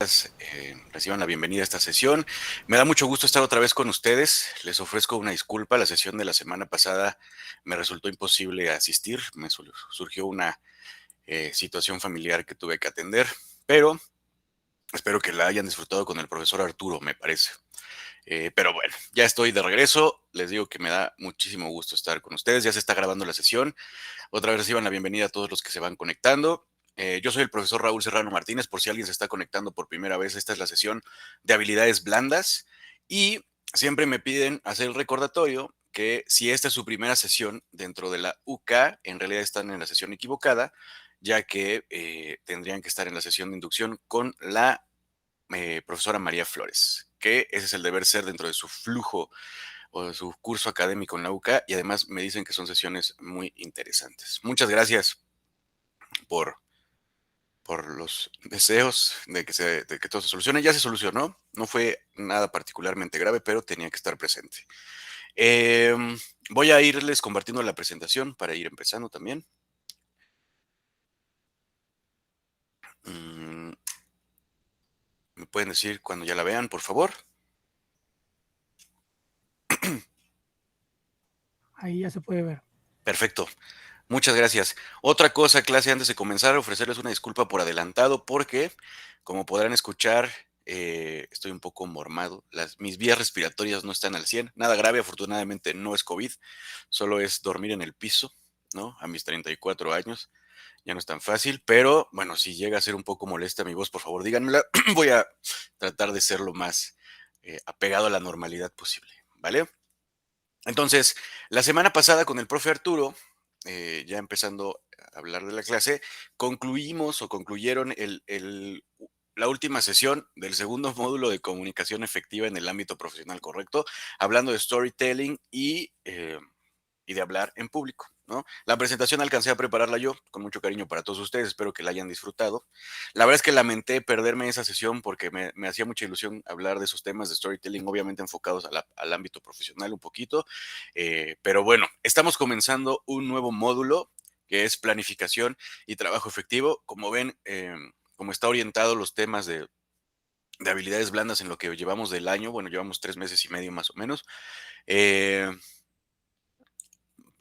Reciban la bienvenida a esta sesión. Me da mucho gusto estar otra vez con ustedes. Les ofrezco una disculpa. La sesión de la semana pasada me resultó imposible asistir. Surgió una situación familiar que tuve que atender, pero espero que la hayan disfrutado con el profesor Arturo, me parece. Pero bueno, ya estoy de regreso. Les digo que me da muchísimo gusto estar con ustedes. Ya se está grabando la sesión. Otra vez reciban la bienvenida a todos los que se van conectando. Yo soy el profesor Raúl Serrano Martínez, por si alguien se está conectando por primera vez, esta es la sesión de habilidades blandas y siempre me piden hacer el recordatorio que si esta es su primera sesión dentro de la UK, en realidad están en la sesión equivocada, ya que tendrían que estar en la sesión de inducción con la profesora María Flores, que ese es el deber ser dentro de su flujo o de su curso académico en la UCA y además me dicen que son sesiones muy interesantes. Muchas gracias por, por los deseos de que todo se solucione. Ya se solucionó, no fue nada particularmente grave, pero tenía que estar presente. Eh, Voy a irles compartiendo la presentación para ir empezando también. Mm, ¿Me pueden decir cuando ya la vean, por favor? Ahí ya se puede ver. Perfecto. Muchas gracias. Otra cosa, clase, antes de comenzar, ofrecerles una disculpa por adelantado porque, como podrán escuchar, estoy un poco mormado. Mis vías respiratorias no están al 100. Nada grave, afortunadamente no es COVID, solo es dormir en el piso, ¿no? A mis 34 años. Ya no es tan fácil, pero bueno, si llega a ser un poco molesta mi voz, por favor, díganmela. Voy a tratar de ser lo más apegado a la normalidad posible, ¿vale? Entonces, la semana pasada con el profe Arturo, ya empezando a hablar de la clase, concluimos o concluyeron la última sesión del segundo módulo de comunicación efectiva en el ámbito profesional, ¿correcto? Hablando de storytelling y de hablar en público, ¿no? La presentación alcancé a prepararla yo, con mucho cariño para todos ustedes, espero que la hayan disfrutado. La verdad es que lamenté perderme esa sesión porque me hacía mucha ilusión hablar de esos temas de storytelling, obviamente enfocados al ámbito profesional un poquito, pero bueno, estamos comenzando un nuevo módulo que es planificación y trabajo efectivo. Como ven, como está orientado los temas de habilidades blandas en lo que llevamos del año, bueno, llevamos 3 meses y medio más o menos, eh,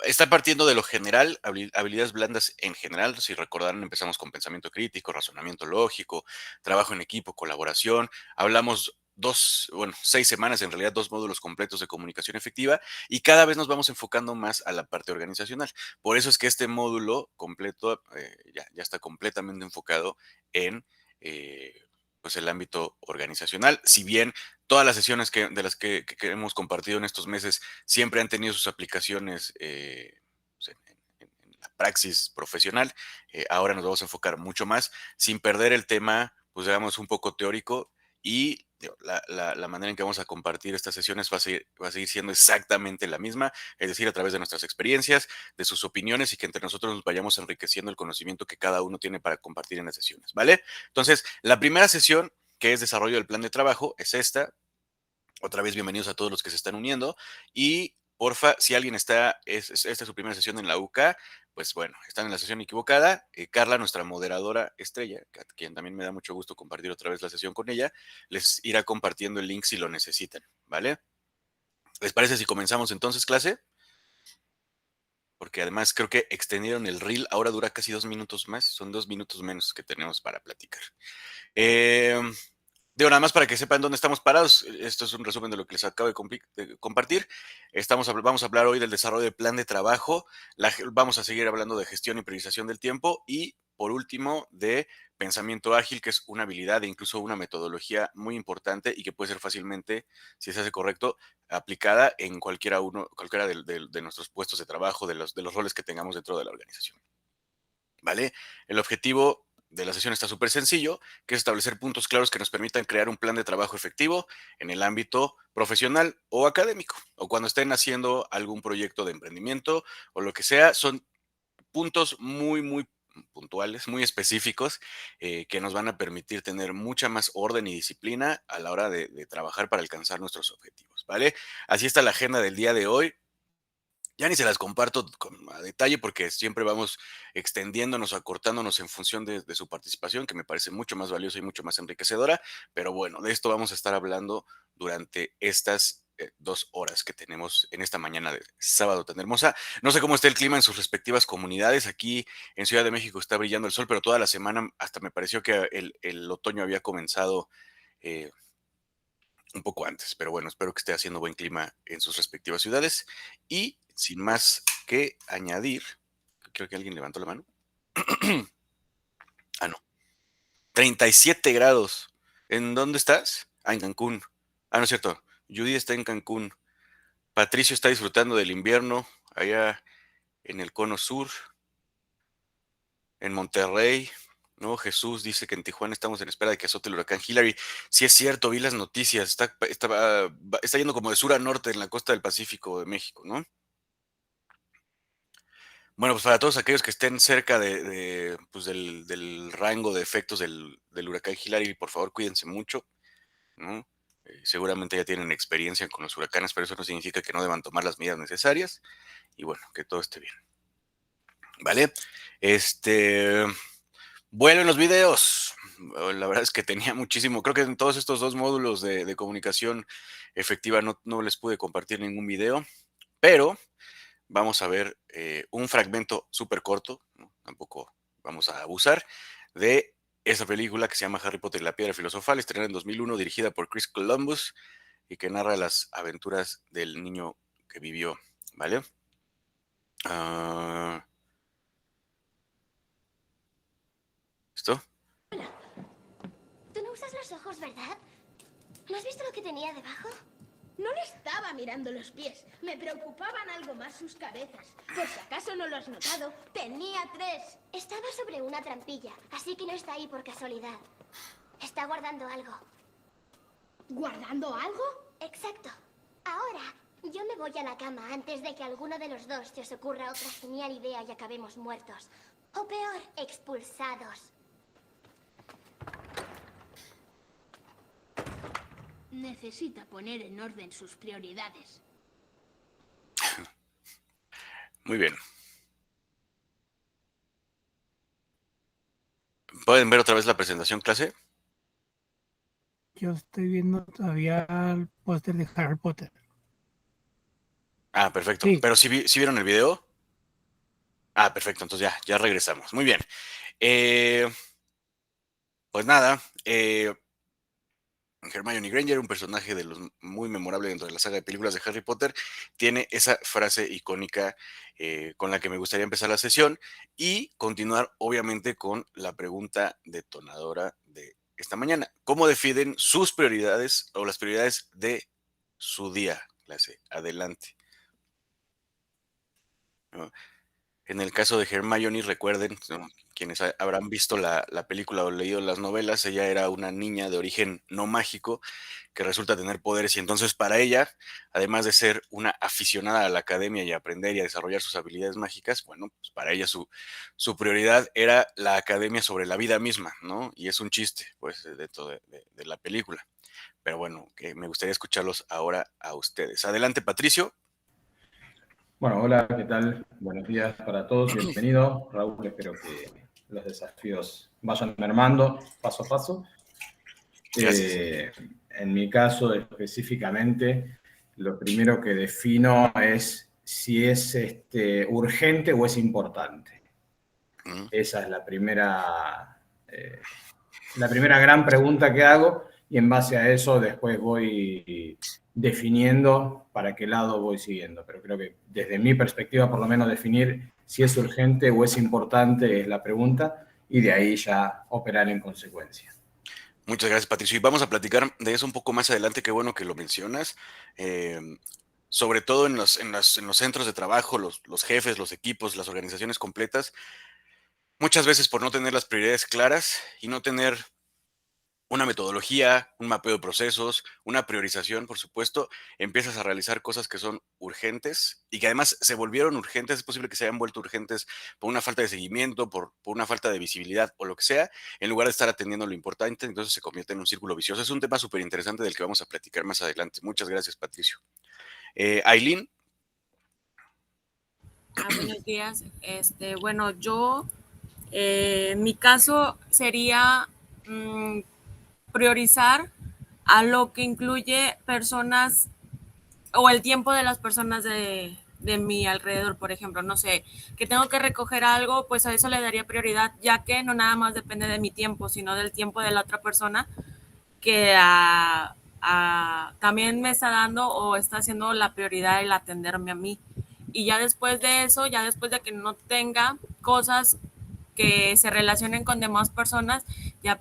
está partiendo de lo general, habilidades blandas en general. Si recordarán, empezamos con pensamiento crítico, razonamiento lógico, trabajo en equipo, colaboración. Hablamos 6 semanas, en realidad 2 módulos completos de comunicación efectiva y cada vez nos vamos enfocando más a la parte organizacional. Por eso es que este módulo completo ya está completamente enfocado en pues el ámbito organizacional. Si bien todas las sesiones de las que hemos compartido en estos meses siempre han tenido sus aplicaciones pues, en la praxis profesional. Ahora nos vamos a enfocar mucho más, sin perder el tema, pues digamos, un poco teórico y la manera en que vamos a compartir estas sesiones va a seguir siendo exactamente la misma, es decir, a través de nuestras experiencias, de sus opiniones y que entre nosotros nos vayamos enriqueciendo el conocimiento que cada uno tiene para compartir en las sesiones, ¿vale? Entonces, la primera sesión, que es desarrollo del plan de trabajo, es esta. Otra vez, bienvenidos a todos los que se están uniendo. Y porfa, si alguien esta es su primera sesión en la UCA, pues bueno, están en la sesión equivocada. Carla, nuestra moderadora estrella, a quien también me da mucho gusto compartir otra vez la sesión con ella, les irá compartiendo el link si lo necesitan, ¿vale? ¿Les parece si comenzamos entonces, clase? Porque además creo que extendieron el reel, ahora dura casi 2 minutos más, son 2 minutos menos que tenemos para platicar. Eh, Digo, nada más para que sepan dónde estamos parados. Esto es un resumen de lo que les acabo de compartir. Vamos a hablar hoy del desarrollo del plan de trabajo. Vamos a seguir hablando de gestión y priorización del tiempo. Y por último, de pensamiento ágil, que es una habilidad e incluso una metodología muy importante y que puede ser fácilmente, si se hace correcto, aplicada en cualquiera de nuestros puestos de trabajo, de los roles que tengamos dentro de la organización. ¿Vale? El objetivo de la sesión está súper sencillo, que es establecer puntos claros que nos permitan crear un plan de trabajo efectivo en el ámbito profesional o académico, o cuando estén haciendo algún proyecto de emprendimiento o lo que sea. Son puntos muy, muy puntuales, muy específicos, que nos van a permitir tener mucha más orden y disciplina a la hora de trabajar para alcanzar nuestros objetivos, ¿vale? Así está la agenda del día de hoy. Ya ni se las comparto a detalle porque siempre vamos extendiéndonos, acortándonos en función de su participación, que me parece mucho más valiosa y mucho más enriquecedora. Pero bueno, de esto vamos a estar hablando durante estas 2 horas que tenemos en esta mañana de sábado tan hermosa. No sé cómo está el clima en sus respectivas comunidades. Aquí en Ciudad de México está brillando el sol, pero toda la semana hasta me pareció que el otoño había comenzado eh, un poco antes, pero bueno, espero que esté haciendo buen clima en sus respectivas ciudades. Y sin más que añadir, creo que alguien levantó la mano. Ah, no. 37 grados. ¿En dónde estás? Ah, en Cancún. Ah, no es cierto. Judy está en Cancún. Patricio está disfrutando del invierno allá en el cono sur, en Monterrey. No, Jesús dice que en Tijuana estamos en espera de que azote el huracán Hillary. Sí es cierto, vi las noticias. Está yendo como de sur a norte en la costa del Pacífico de México, ¿no? Bueno, pues para todos aquellos que estén cerca pues del rango de efectos del huracán Hillary, por favor cuídense mucho, ¿no? Seguramente ya tienen experiencia con los huracanes, pero eso no significa que no deban tomar las medidas necesarias y bueno, que todo esté bien, ¿vale? Este, vuelven los videos. La verdad es que tenía muchísimo, creo que en todos estos 2 módulos de comunicación efectiva no les pude compartir ningún video, pero vamos a ver un fragmento súper corto, ¿no? Tampoco vamos a abusar, de esa película que se llama Harry Potter y la Piedra Filosofal, estrenada en 2001, dirigida por Chris Columbus y que narra las aventuras del niño que vivió, ¿vale? Ah, ¿Esto? Tú no usas los ojos, ¿verdad? ¿No has visto lo que tenía debajo? No le estaba mirando los pies. Me preocupaban algo más sus cabezas. Por si acaso no lo has notado, tenía 3. Estaba sobre una trampilla, así que no está ahí por casualidad. Está guardando algo. ¿Guardando algo? Exacto. Ahora, yo me voy a la cama antes de que a alguno de los dos se os ocurra otra genial idea y acabemos muertos. O peor, expulsados. Necesita poner en orden sus prioridades. Muy bien. ¿Pueden ver otra vez la presentación, clase? Yo estoy viendo todavía el póster de Harry Potter. Ah, perfecto. Sí, Pero ¿sí vieron el video? Ah, perfecto. Entonces ya regresamos. Muy bien. Pues nada, Hermione Granger, un personaje de los muy memorable dentro de la saga de películas de Harry Potter, tiene esa frase icónica con la que me gustaría empezar la sesión y continuar obviamente con la pregunta detonadora de esta mañana. ¿Cómo definen sus prioridades o las prioridades de su día, clase? Adelante. ¿No? En el caso de Hermione, recuerden, ¿no? Quienes habrán visto la película o leído las novelas, ella era una niña de origen no mágico que resulta tener poderes y entonces para ella, además de ser una aficionada a la academia y a aprender y a desarrollar sus habilidades mágicas, bueno, pues para ella su prioridad era la academia sobre la vida misma, ¿no? Y es un chiste, pues, dentro de la película. Pero bueno, que me gustaría escucharlos ahora a ustedes. Adelante, Patricio. Bueno, hola, ¿qué tal? Buenos días para todos, bienvenido. Raúl, espero que los desafíos vayan mermando paso a paso. Gracias. En mi caso específicamente, lo primero que defino es si es urgente o es importante. Mm. Esa es la primera gran pregunta que hago y en base a eso después voy definiendo para qué lado voy siguiendo. Pero creo que desde mi perspectiva, por lo menos definir si es urgente o es importante es la pregunta y de ahí ya operar en consecuencia. Muchas gracias, Patricio. Y vamos a platicar de eso un poco más adelante. Qué bueno que lo mencionas. Eh, Sobre todo en los centros de trabajo, los jefes, los equipos, las organizaciones completas, muchas veces por no tener las prioridades claras y no tener una metodología, un mapeo de procesos, una priorización, por supuesto, empiezas a realizar cosas que son urgentes y que además se volvieron urgentes, es posible que se hayan vuelto urgentes por una falta de seguimiento, por una falta de visibilidad o lo que sea, en lugar de estar atendiendo lo importante, entonces se convierte en un círculo vicioso. Es un tema súper interesante del que vamos a platicar más adelante. Muchas gracias, Patricio. Aileen, Buenos días. Bueno, yo, en mi caso sería priorizar a lo que incluye personas o el tiempo de las personas de mi alrededor, por ejemplo, no sé, que tengo que recoger algo, pues a eso le daría prioridad, ya que no nada más depende de mi tiempo, sino del tiempo de la otra persona que también me está dando o está haciendo la prioridad el atenderme a mí. Y ya después de eso, ya después de que no tenga cosas que se relacionen con demás personas, ya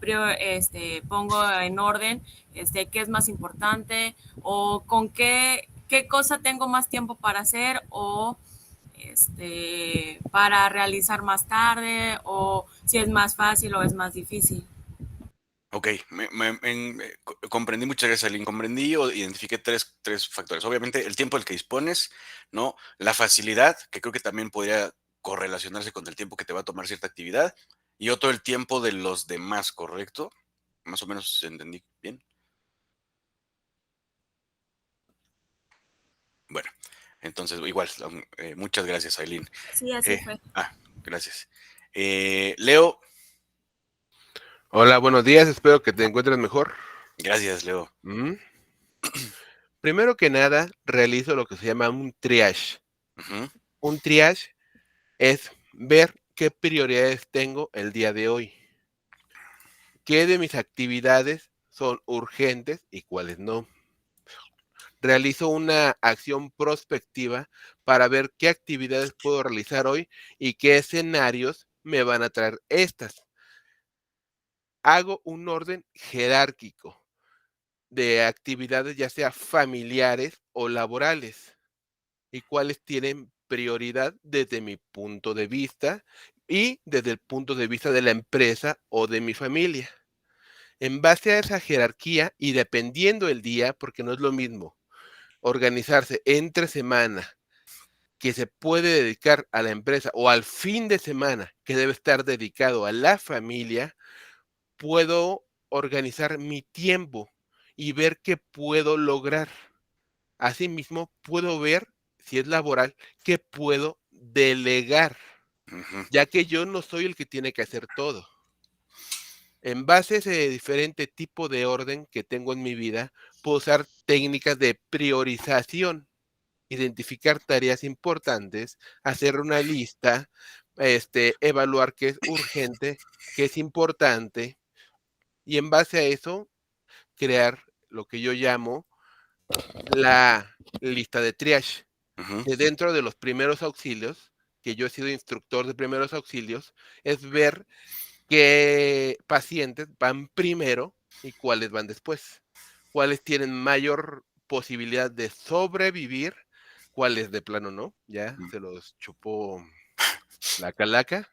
pongo en orden qué es más importante o con qué cosa tengo más tiempo para hacer o para realizar más tarde o si es más fácil o es más difícil. Ok, comprendí, muchas gracias, Aline. Comprendí o identifiqué tres factores. Obviamente, el tiempo del que dispones, ¿no? La facilidad, que creo que también podría correlacionarse con el tiempo que te va a tomar cierta actividad, y otro, el tiempo de los demás, ¿correcto? Más o menos entendí bien. Bueno, entonces, igual, muchas gracias, Aileen. Sí, así fue. Gracias. Leo, Hola, buenos días, espero que te encuentres mejor. gracias, Leo. Primero que nada, realizo lo que se llama un triage. Ujú, Un triage es ver qué prioridades tengo el día de hoy. ¿Qué de mis actividades son urgentes y cuáles no? Realizo una acción prospectiva para ver qué actividades puedo realizar hoy y qué escenarios me van a traer estas. Hago un orden jerárquico de actividades, ya sea familiares o laborales, y cuáles tienen prioridad desde mi punto de vista y desde el punto de vista de la empresa o de mi familia. En base a esa jerarquía y dependiendo del día, porque no es lo mismo organizarse entre semana que se puede dedicar a la empresa o al fin de semana que debe estar dedicado a la familia, puedo organizar mi tiempo y ver qué puedo lograr. Asimismo, puedo ver, si es laboral, qué puedo delegar, ujú. ya que yo no soy el que tiene que hacer todo. En base a ese diferente tipo de orden que tengo en mi vida, puedo usar técnicas de priorización, identificar tareas importantes, hacer una lista, evaluar qué es urgente, qué es importante, y en base a eso, crear lo que yo llamo la lista de triage. Ujú, Que dentro de los primeros auxilios, que yo he sido instructor de primeros auxilios, es ver qué pacientes van primero y cuáles van después. Cuáles tienen mayor posibilidad de sobrevivir, cuáles de plano no, ya mm, se los chupó la calaca,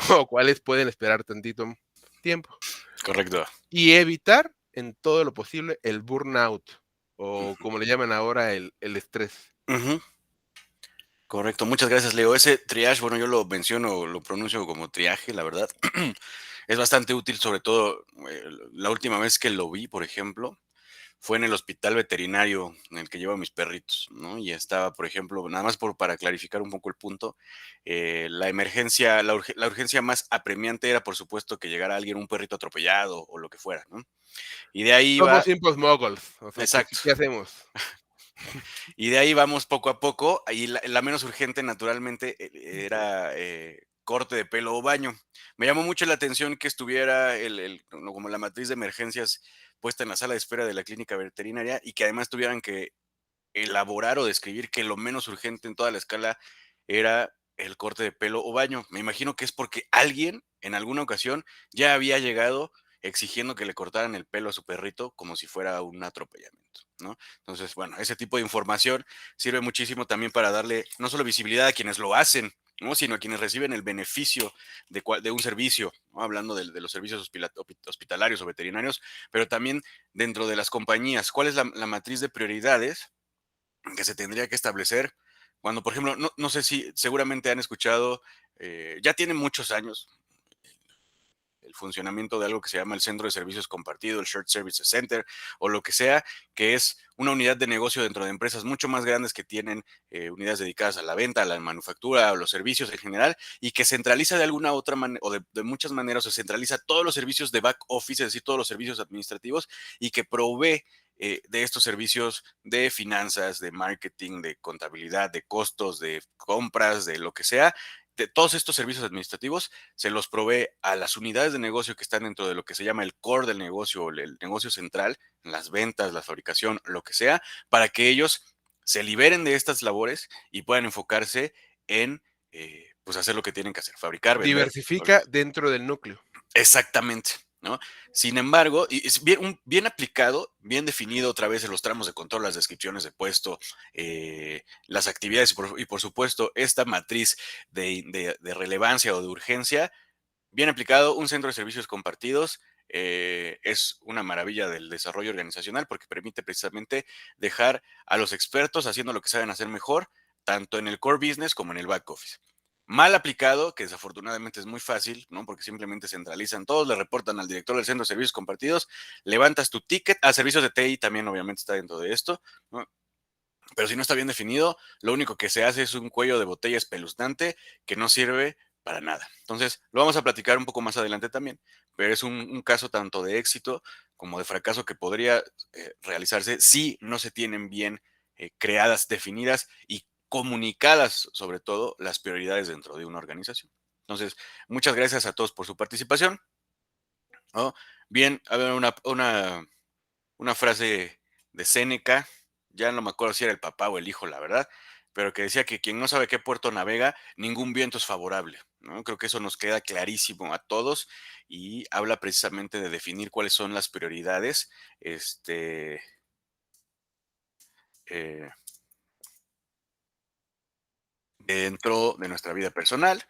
o cuáles pueden esperar tantito tiempo. correcto. Y evitar en todo lo posible el burnout, o Ujú, como le llaman ahora, el estrés. ujú. Correcto, muchas gracias, Leo. Ese triage, bueno, yo lo menciono, lo pronuncio como triaje, la verdad. Es bastante útil, sobre todo la última vez que lo vi, por ejemplo, fue en el hospital veterinario en el que llevo a mis perritos, ¿no? Y estaba, por ejemplo, nada más para clarificar un poco el punto, la emergencia, la urgencia más apremiante era, por supuesto, que llegara alguien, un perrito atropellado o lo que fuera, ¿no? Y de ahí Somos iba, simples moguls, o sea, que exacto. ¿qué hacemos? Y de ahí vamos poco a poco. Ahí la menos urgente, naturalmente, era corte de pelo o baño. Me llamó mucho la atención que estuviera no, como la matriz de emergencias puesta en la sala de espera de la clínica veterinaria y que además tuvieran que elaborar o describir que lo menos urgente en toda la escala era el corte de pelo o baño. Me imagino que es porque alguien en alguna ocasión ya había llegado exigiendo que le cortaran el pelo a su perrito como si fuera un atropellamiento, ¿no? Entonces, bueno, ese tipo de información sirve muchísimo también para darle no solo visibilidad a quienes lo hacen, ¿no? Sino a quienes reciben el beneficio de un servicio, ¿no? Hablando de los servicios hospitalarios o veterinarios, pero también dentro de las compañías. ¿Cuál es la matriz de prioridades que se tendría que establecer cuando, por ejemplo, no sé si seguramente han escuchado, ya tiene muchos años el funcionamiento de algo que se llama el centro de servicios compartido, el Shared Services Center, o lo que sea, que es una unidad de negocio dentro de empresas mucho más grandes que tienen unidades dedicadas a la venta, a la manufactura, a los servicios en general, y que centraliza de alguna otra manera, o de muchas maneras, se centraliza todos los servicios de back office, es decir, todos los servicios administrativos, y que provee de estos servicios de finanzas, de marketing, de contabilidad, de costos, de compras, de lo que sea. De todos estos servicios administrativos se los provee a las unidades de negocio que están dentro de lo que se llama el core del negocio, o el negocio central, las ventas, la fabricación, lo que sea, para que ellos se liberen de estas labores y puedan enfocarse en pues hacer lo que tienen que hacer, fabricar, vender. Diversifica dentro del núcleo. Exactamente, ¿no? Sin embargo, y es bien aplicado, bien definido otra vez en los tramos de control, las descripciones de puesto, las actividades y por supuesto esta matriz de relevancia o de urgencia, bien aplicado, un centro de servicios compartidos es una maravilla del desarrollo organizacional porque permite precisamente dejar a los expertos haciendo lo que saben hacer mejor, tanto en el core business como en el back office. Mal aplicado, que desafortunadamente es muy fácil, ¿no? Porque simplemente centralizan todos, le reportan al director del centro de servicios compartidos, levantas tu ticket, servicios de TI también obviamente está dentro de esto, ¿no? Pero si no está bien definido, lo único que se hace es un cuello de botella espeluznante que no sirve para nada. Entonces, lo vamos a platicar un poco más adelante también, pero es un caso tanto de éxito como de fracaso que podría realizarse si no se tienen bien creadas, definidas y comunicadas, sobre todo, las prioridades dentro de una organización. Entonces, muchas gracias a todos por su participación, ¿no? Bien, a ver, una frase de Séneca, ya no me acuerdo si era el papá o el hijo, la verdad, pero que decía que quien no sabe qué puerto navega, ningún viento es favorable, ¿no? Creo que eso nos queda clarísimo a todos y habla precisamente de definir cuáles son las prioridades, eh, dentro de nuestra vida personal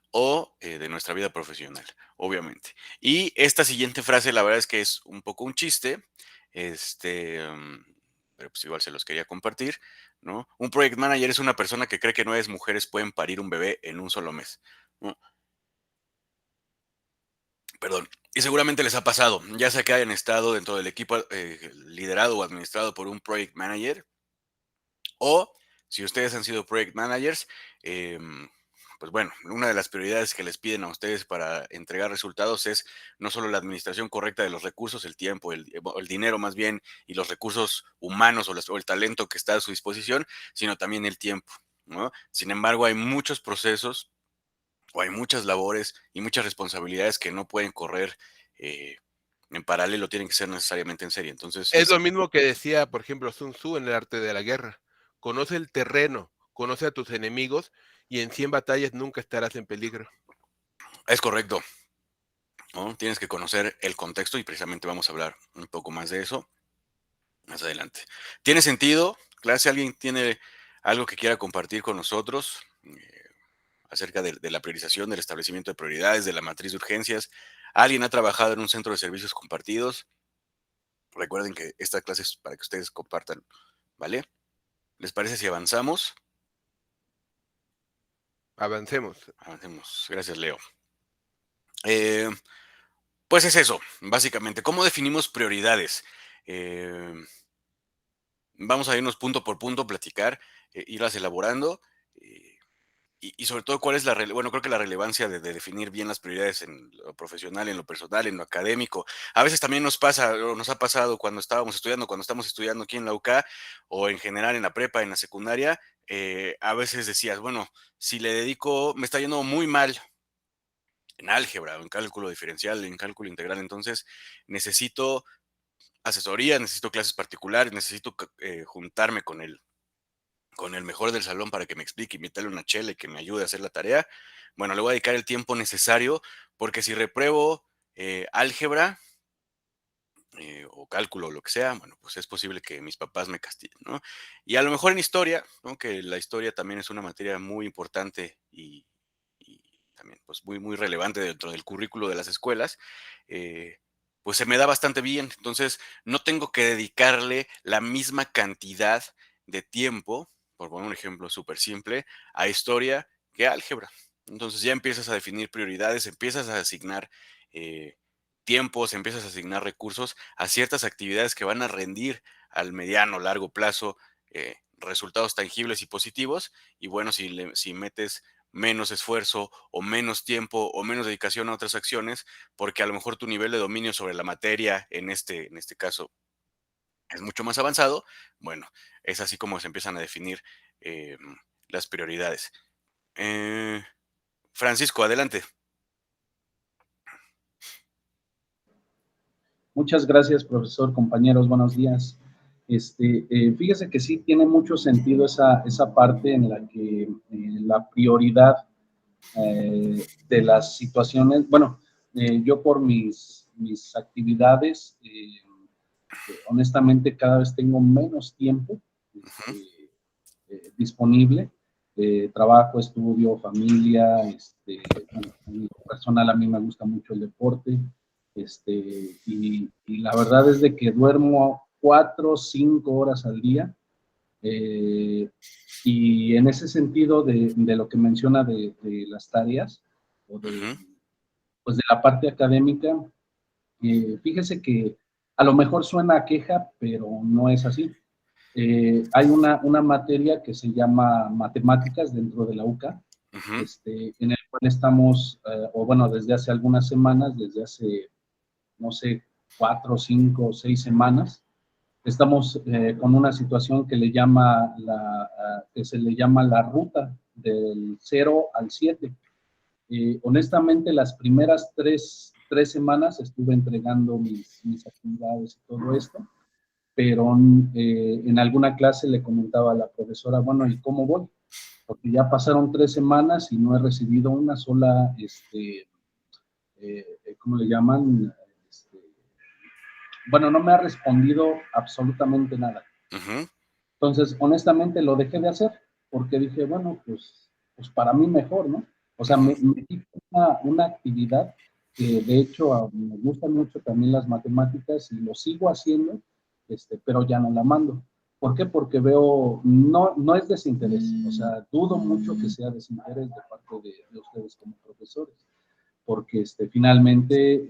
o de nuestra vida profesional, obviamente. Y esta siguiente frase, la verdad es que es un poco un chiste, pero pues igual se los quería compartir, ¿no? Un project manager es una persona que cree que 9 mujeres pueden parir un bebé en un solo mes, ¿no? Perdón. Y seguramente les ha pasado, ya sea que hayan estado dentro del equipo liderado o administrado por un project manager, o si ustedes han sido project managers, pues bueno, una de las prioridades que les piden a ustedes para entregar resultados es no solo la administración correcta de los recursos, el tiempo, el dinero más bien, y los recursos humanos o el talento que está a su disposición, sino también el tiempo, ¿no? Sin embargo, hay muchos procesos o hay muchas labores y muchas responsabilidades que no pueden correr en paralelo, tienen que ser necesariamente en serie. Entonces, Es lo mismo que decía, por ejemplo, Sun Tzu en el arte de la guerra. Conoce el terreno, conoce a tus enemigos y en 100 batallas nunca estarás en peligro. es correcto, ¿no? Tienes que conocer el contexto y precisamente vamos a hablar un poco más de eso más adelante. ¿Tiene sentido? Claro, si alguien tiene algo que quiera compartir con nosotros acerca de la priorización, del establecimiento de prioridades, de la matriz de urgencias, alguien ha trabajado en un centro de servicios compartidos, recuerden que esta clase es para que ustedes compartan, ¿vale? ¿Les parece si avanzamos? Avancemos. Avancemos. Gracias, Leo. Pues es eso, básicamente. ¿Cómo definimos prioridades? Vamos a irnos punto por punto, platicar, irlas elaborando y sobre todo cuál es bueno, creo que la relevancia de definir bien las prioridades en lo profesional, en lo personal, en lo académico. A veces también nos pasa, o nos ha pasado cuando estamos estudiando aquí en la UCA o en general en la prepa, en la secundaria, a veces decías, bueno, si le dedico, me está yendo muy mal en álgebra, en cálculo diferencial, en cálculo integral, entonces necesito asesoría, necesito clases particulares, necesito juntarme con el mejor del salón para que me explique, invitarle una chela y que me ayude a hacer la tarea. Bueno, le voy a dedicar el tiempo necesario porque si repruebo álgebra o cálculo o lo que sea, bueno, pues es posible que mis papás me castiguen, ¿no? Y a lo mejor en historia, ¿no? Que la historia también es una materia muy importante y también pues muy, muy relevante dentro del currículo de las escuelas, pues se me da bastante bien. Entonces, no tengo que dedicarle la misma cantidad de tiempo, por poner un ejemplo súper simple, a historia que a álgebra. Entonces ya empiezas a definir prioridades, empiezas a asignar tiempos, empiezas a asignar recursos a ciertas actividades que van a rendir al mediano, largo plazo resultados tangibles y positivos. Y bueno, si metes menos esfuerzo o menos tiempo o menos dedicación a otras acciones, porque a lo mejor tu nivel de dominio sobre la materia, en este caso, es mucho más avanzado, bueno, es así como se empiezan a definir las prioridades. Eh, Francisco, adelante. Muchas gracias, profesor, compañeros, buenos días. Fíjese que sí tiene mucho sentido esa parte en la que la prioridad de las situaciones, bueno, yo por mis actividades, honestamente cada vez tengo menos tiempo Ujú, disponible, trabajo, estudio, familia, bueno, en lo personal a mí me gusta mucho el deporte, y la verdad es de que duermo 4 o 5 horas al día, eh, y en ese sentido de lo que menciona de las tareas, o de, ujú, pues de la parte académica, fíjese que a lo mejor suena a queja, pero no es así. Hay una materia que se llama matemáticas dentro de la UCA, ujú, en el cual estamos, o bueno, desde hace algunas semanas, desde hace, no sé, 4, 5, 6 semanas, estamos con una situación que se le llama la ruta del 0 al 7. Honestamente, las primeras tres semanas estuve entregando mis actividades y todo esto, pero en alguna clase le comentaba a la profesora, bueno, ¿y cómo voy? Porque ya pasaron 3 semanas y no he recibido una sola, ¿cómo le llaman? Este, bueno, no me ha respondido absolutamente nada. ujú, Entonces, honestamente, lo dejé de hacer porque dije, bueno, pues para mí mejor, ¿no? O sea, ujú, me quito una actividad que de hecho me gustan mucho también las matemáticas y lo sigo haciendo, pero ya no la mando. ¿Por qué? Porque veo, no es desinterés, o sea, dudo mucho que sea desinterés de parte de ustedes como profesores, porque finalmente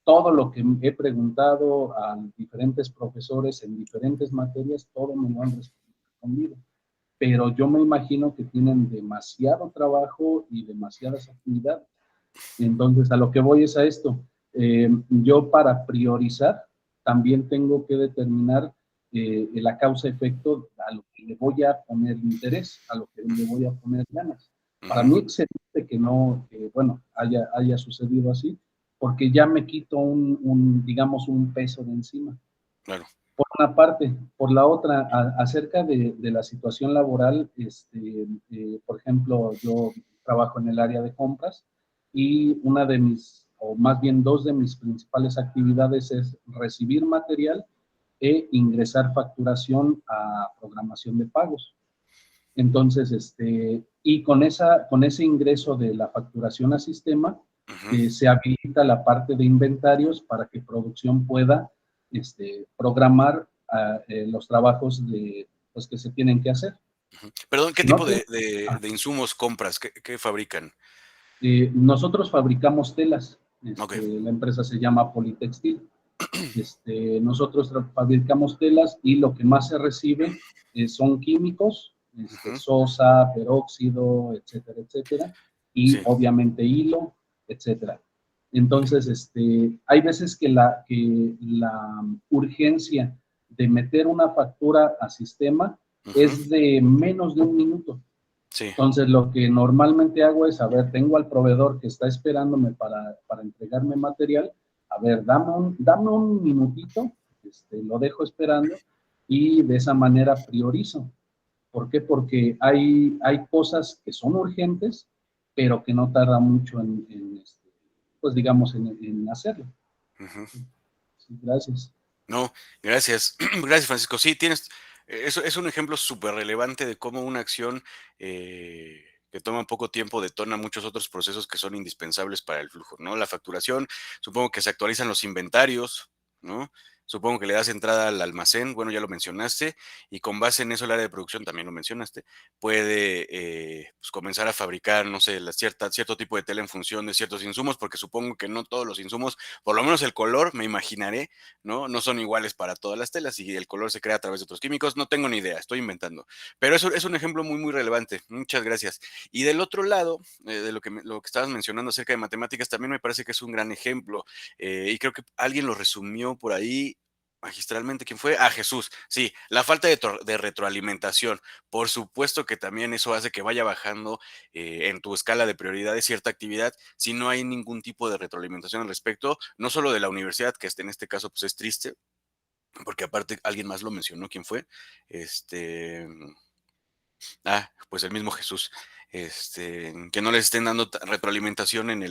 todo lo que he preguntado a diferentes profesores en diferentes materias, todo me lo han respondido. Pero yo me imagino que tienen demasiado trabajo y demasiadas actividades. Entonces, a lo que voy es a esto. Yo para priorizar también tengo que determinar la causa-efecto a lo que le voy a poner interés, a lo que le voy a poner ganas. Para ujú, mí excelente que no, bueno, haya sucedido así, porque ya me quito digamos, un peso de encima. claro. Por una parte. Por la otra, acerca de la situación laboral, por ejemplo, yo trabajo en el área de compras y una de mis, o más bien dos de mis principales actividades es recibir material e ingresar facturación a programación de pagos. Entonces, y con ese ingreso de la facturación a sistema, Ujú, se habilita la parte de inventarios para que producción pueda programar los trabajos pues, que se tienen que hacer. ujú. Perdón, ¿qué Si no tipo tiene- de insumos compras? ¿Qué fabrican? nosotros fabricamos telas. Ok. La empresa se llama Politextil. Nosotros fabricamos telas y lo que más se recibe son químicos, Ujú, sosa, peróxido, etcétera, etcétera, y sí. obviamente hilo, etcétera. Entonces, hay veces que la urgencia de meter una factura a sistema Ujú, es de menos de un minuto. sí. Entonces, lo que normalmente hago es, a ver, tengo al proveedor que está esperándome para entregarme material, a ver, dame un minutito, lo dejo esperando y de esa manera priorizo. ¿Por qué? Porque hay cosas que son urgentes, pero que no tarda mucho pues digamos, en hacerlo. Ujú. Sí, gracias. No, gracias. Gracias, Francisco. Sí, eso es un ejemplo súper relevante de cómo una acción que toma poco tiempo detona muchos otros procesos que son indispensables para el flujo, ¿no? La facturación, supongo que se actualizan los inventarios, ¿no? supongo que le das entrada al almacén, bueno, ya lo mencionaste, y con base en eso el área de producción, también lo mencionaste, puede pues comenzar a fabricar, no sé, cierto tipo de tela en función de ciertos insumos, porque supongo que no todos los insumos, por lo menos el color, me imaginaré, ¿no? No son iguales para todas las telas y el color se crea a través de otros químicos, no tengo ni idea, estoy inventando. Pero eso es un ejemplo muy, muy relevante. Muchas gracias. Y del otro lado, de lo que estabas mencionando acerca de matemáticas, también me parece que es un gran ejemplo. Y creo que alguien lo resumió por ahí magistralmente. ¿Quién fue? Ah, Jesús. Sí, la falta de retroalimentación. Por supuesto que también eso hace que vaya bajando en tu escala de prioridades cierta actividad si no hay ningún tipo de retroalimentación al respecto, no solo de la universidad, que en este caso pues es triste, porque aparte alguien más lo mencionó. ¿Quién fue? Este, pues el mismo Jesús. Que no les estén dando retroalimentación en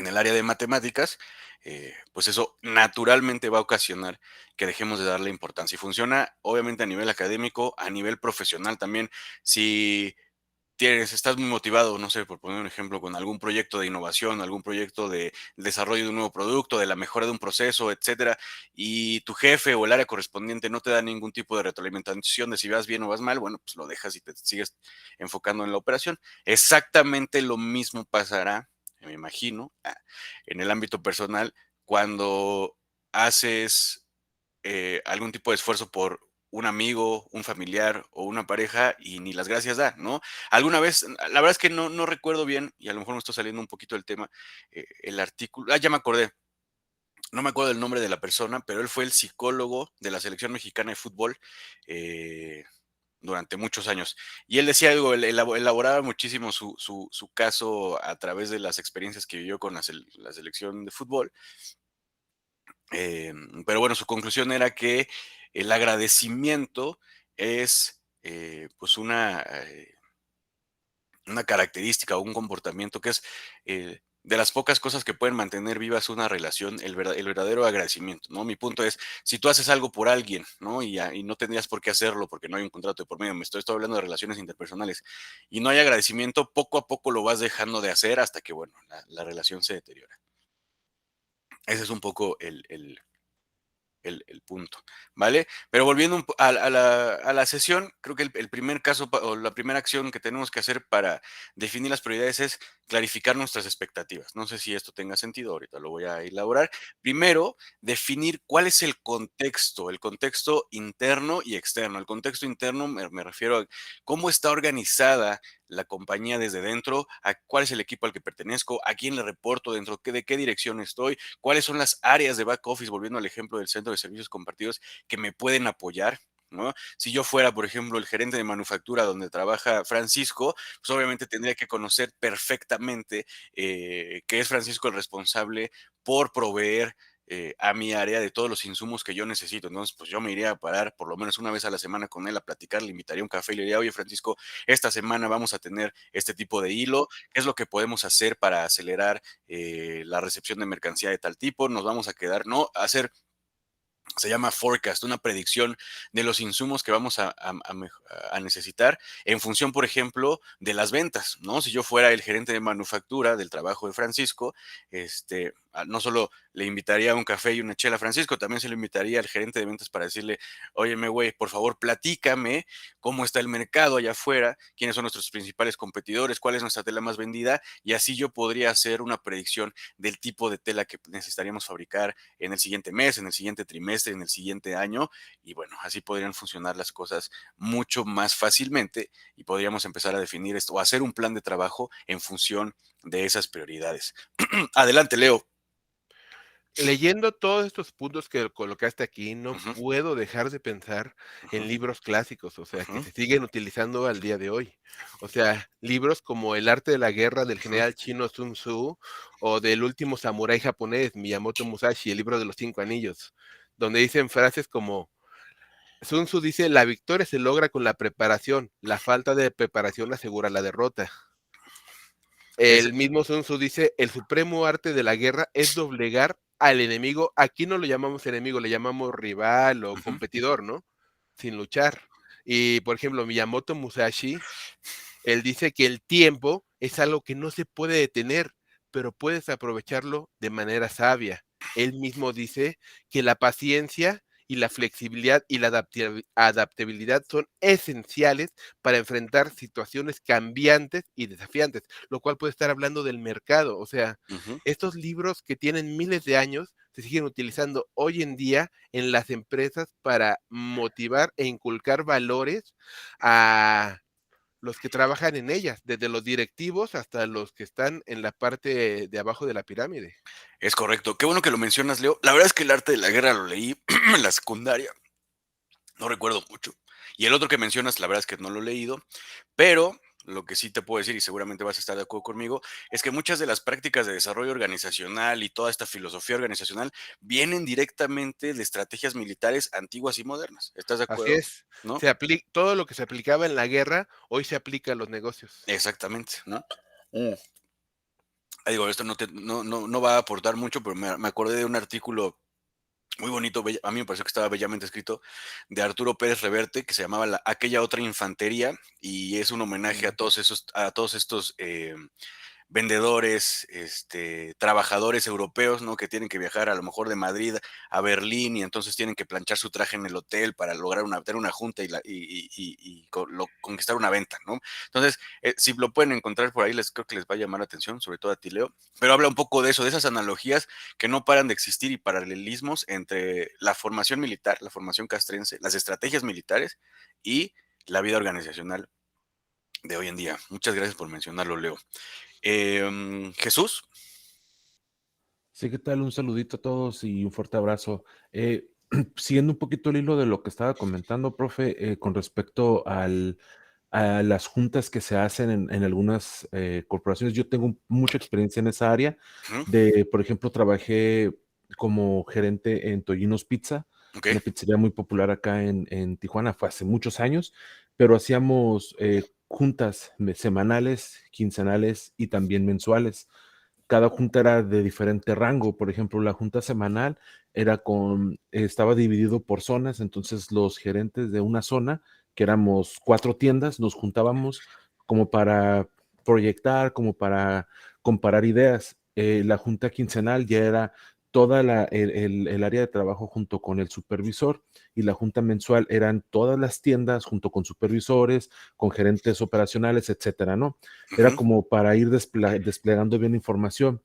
el área de matemáticas, pues eso naturalmente va a ocasionar que dejemos de darle importancia. Y funciona obviamente a nivel académico, a nivel profesional también. Si estás muy motivado, no sé, por poner un ejemplo, con algún proyecto de innovación, algún proyecto de desarrollo de un nuevo producto, de la mejora de un proceso, etcétera, y tu jefe o el área correspondiente no te da ningún tipo de retroalimentación de si vas bien o vas mal, bueno, pues lo dejas y te sigues enfocando en la operación. Exactamente lo mismo pasará, me imagino, en el ámbito personal cuando haces algún tipo de esfuerzo por un amigo, un familiar o una pareja y ni las gracias da, ¿no? Alguna vez, la verdad es que no recuerdo bien y a lo mejor me estoy saliendo un poquito del tema, el artículo, ya me acordé, no me acuerdo el nombre de la persona, pero él fue el psicólogo de la selección mexicana de fútbol durante muchos años. Y él decía algo, él elaboraba muchísimo su caso a través de las experiencias que vivió con la selección de fútbol. Pero bueno, su conclusión era que el agradecimiento es pues una característica o un comportamiento que es de las pocas cosas que pueden mantener vivas una relación, el verdadero agradecimiento, ¿no? Mi punto es, si tú haces algo por alguien, ¿no? Y no tendrías por qué hacerlo porque no hay un contrato de por medio, estoy hablando de relaciones interpersonales, y no hay agradecimiento, poco a poco lo vas dejando de hacer hasta que, bueno, la relación se deteriora. Ese es un poco el punto, ¿vale? Pero volviendo a la sesión, creo que el primer caso o la primera acción que tenemos que hacer para definir las prioridades es clarificar nuestras expectativas. No sé si esto tenga sentido, ahorita lo voy a elaborar. Primero, definir cuál es el contexto interno y externo. El contexto interno me refiero a cómo está organizada la compañía desde dentro, a cuál es el equipo al que pertenezco, a quién le reporto dentro, de qué dirección estoy, cuáles son las áreas de back office, volviendo al ejemplo del centro de servicios compartidos, que me pueden apoyar, ¿no? Si yo fuera, por ejemplo, el gerente de manufactura donde trabaja Francisco, pues obviamente tendría que conocer perfectamente que es Francisco el responsable por proveer a mi área de todos los insumos que yo necesito. Entonces, pues yo me iría a parar por lo menos una vez a la semana con él a platicar, le invitaría un café y le diría, oye, Francisco, esta semana vamos a tener este tipo de hilo, ¿qué es lo que podemos hacer para acelerar la recepción de mercancía de tal tipo? Nos vamos a quedar, no, hacer, se llama forecast, una predicción de los insumos que vamos a necesitar en función, por ejemplo, de las ventas, ¿no? Si yo fuera el gerente de manufactura del trabajo de Francisco, no solo le invitaría a un café y una chela a Francisco, también se le invitaría al gerente de ventas para decirle, óyeme, güey, por favor, platícame cómo está el mercado allá afuera, quiénes son nuestros principales competidores, cuál es nuestra tela más vendida, y así yo podría hacer una predicción del tipo de tela que necesitaríamos fabricar en el siguiente mes, en el siguiente trimestre, en el siguiente año, y bueno, así podrían funcionar las cosas mucho más fácilmente y podríamos empezar a definir esto o hacer un plan de trabajo en función de esas prioridades. Adelante, Leo. Leyendo todos estos puntos que colocaste aquí, no Ujú, puedo dejar de pensar en ujú, libros clásicos, o sea, que ujú, se siguen utilizando al día de hoy. O sea, libros como El arte de la guerra del ujú. general chino Sun Tzu o del último samurái japonés Miyamoto Musashi, el libro de los 5 anillos, donde dicen frases como Sun Tzu dice, la victoria se logra con la preparación, la falta de preparación asegura la derrota. Es, El mismo Sun Tzu dice, el supremo arte de la guerra es doblegar al enemigo. Aquí no lo llamamos enemigo, le llamamos rival o ujú. competidor, ¿no? Sin luchar. Y, por ejemplo, Miyamoto Musashi, él dice que el tiempo es algo que no se puede detener, pero puedes aprovecharlo de manera sabia. él mismo dice que la paciencia y la flexibilidad y la adaptabilidad son esenciales para enfrentar situaciones cambiantes y desafiantes, lo cual puede estar hablando del mercado. O sea, Ujú. estos libros que tienen miles de años se siguen utilizando hoy en día en las empresas para motivar e inculcar valores a los que trabajan en ellas, desde los directivos hasta los que están en la parte de abajo de la pirámide. Es correcto. Qué bueno que lo mencionas, Leo. La verdad es que el arte de la guerra lo leí en la secundaria. No recuerdo mucho. Y el otro que mencionas, la verdad es que no lo he leído, pero lo que sí te puedo decir, y seguramente vas a estar de acuerdo conmigo, es que muchas de las prácticas de desarrollo organizacional y toda esta filosofía organizacional vienen directamente de estrategias militares antiguas y modernas. ¿Estás de Así acuerdo? es. ¿No? Todo lo que se aplicaba en la guerra, hoy se aplica a los negocios. Exactamente, ¿no? Digo, esto no va a aportar mucho, pero me acordé de un artículo muy bonito, a mí me pareció que estaba bellamente escrito, de Arturo Pérez Reverte, que se llamaba Aquella otra infantería, y es un homenaje a todos estos vendedores, trabajadores europeos, ¿no? Que tienen que viajar a lo mejor de Madrid a Berlín y entonces tienen que planchar su traje en el hotel para lograr tener una junta y conquistar una venta, ¿no? Entonces, si lo pueden encontrar por ahí, creo que les va a llamar la atención, sobre todo a ti, Leo, pero habla un poco de eso, de esas analogías que no paran de existir y paralelismos entre la formación militar, la formación castrense, las estrategias militares y la vida organizacional de hoy en día. Muchas gracias por mencionarlo, Leo. Jesús. Sí, ¿qué tal? Un saludito a todos y un fuerte abrazo. Siguiendo un poquito el hilo de lo que estaba comentando, profe, con respecto a las juntas que se hacen en algunas corporaciones, yo tengo mucha experiencia en esa área. Por ejemplo, trabajé como gerente en Tollinos Pizza, Ok. una pizzería muy popular acá en Tijuana, fue hace muchos años, pero hacíamos juntas semanales, quincenales y también mensuales. Cada junta era de diferente rango. Por ejemplo, la junta semanal estaba dividido por zonas, entonces los gerentes de una zona, que éramos 4 tiendas, nos juntábamos como para proyectar, como para comparar ideas. La junta quincenal ya era toda el área de trabajo junto con el supervisor, y la junta mensual eran todas las tiendas junto con supervisores, con gerentes operacionales, etcétera, ¿no? Era como para ir desplegando bien información.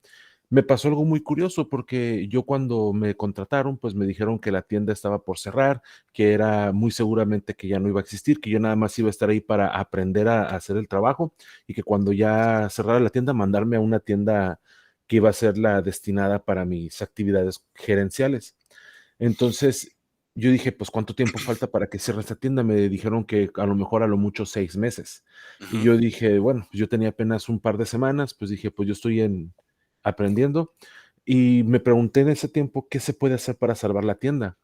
Me pasó algo muy curioso porque yo cuando me contrataron, pues me dijeron que la tienda estaba por cerrar, que era muy seguramente que ya no iba a existir, que yo nada más iba a estar ahí para aprender a hacer el trabajo, y que cuando ya cerrara la tienda, mandarme a una tienda que iba a ser la destinada para mis actividades gerenciales. Entonces yo dije, pues ¿cuánto tiempo falta para que cierre esta tienda? Me dijeron que a lo mejor a lo mucho 6 meses. Y yo dije, bueno, pues yo tenía apenas un par de semanas, pues dije, pues yo estoy aprendiendo. Y me pregunté en ese tiempo, ¿qué se puede hacer para salvar la tienda?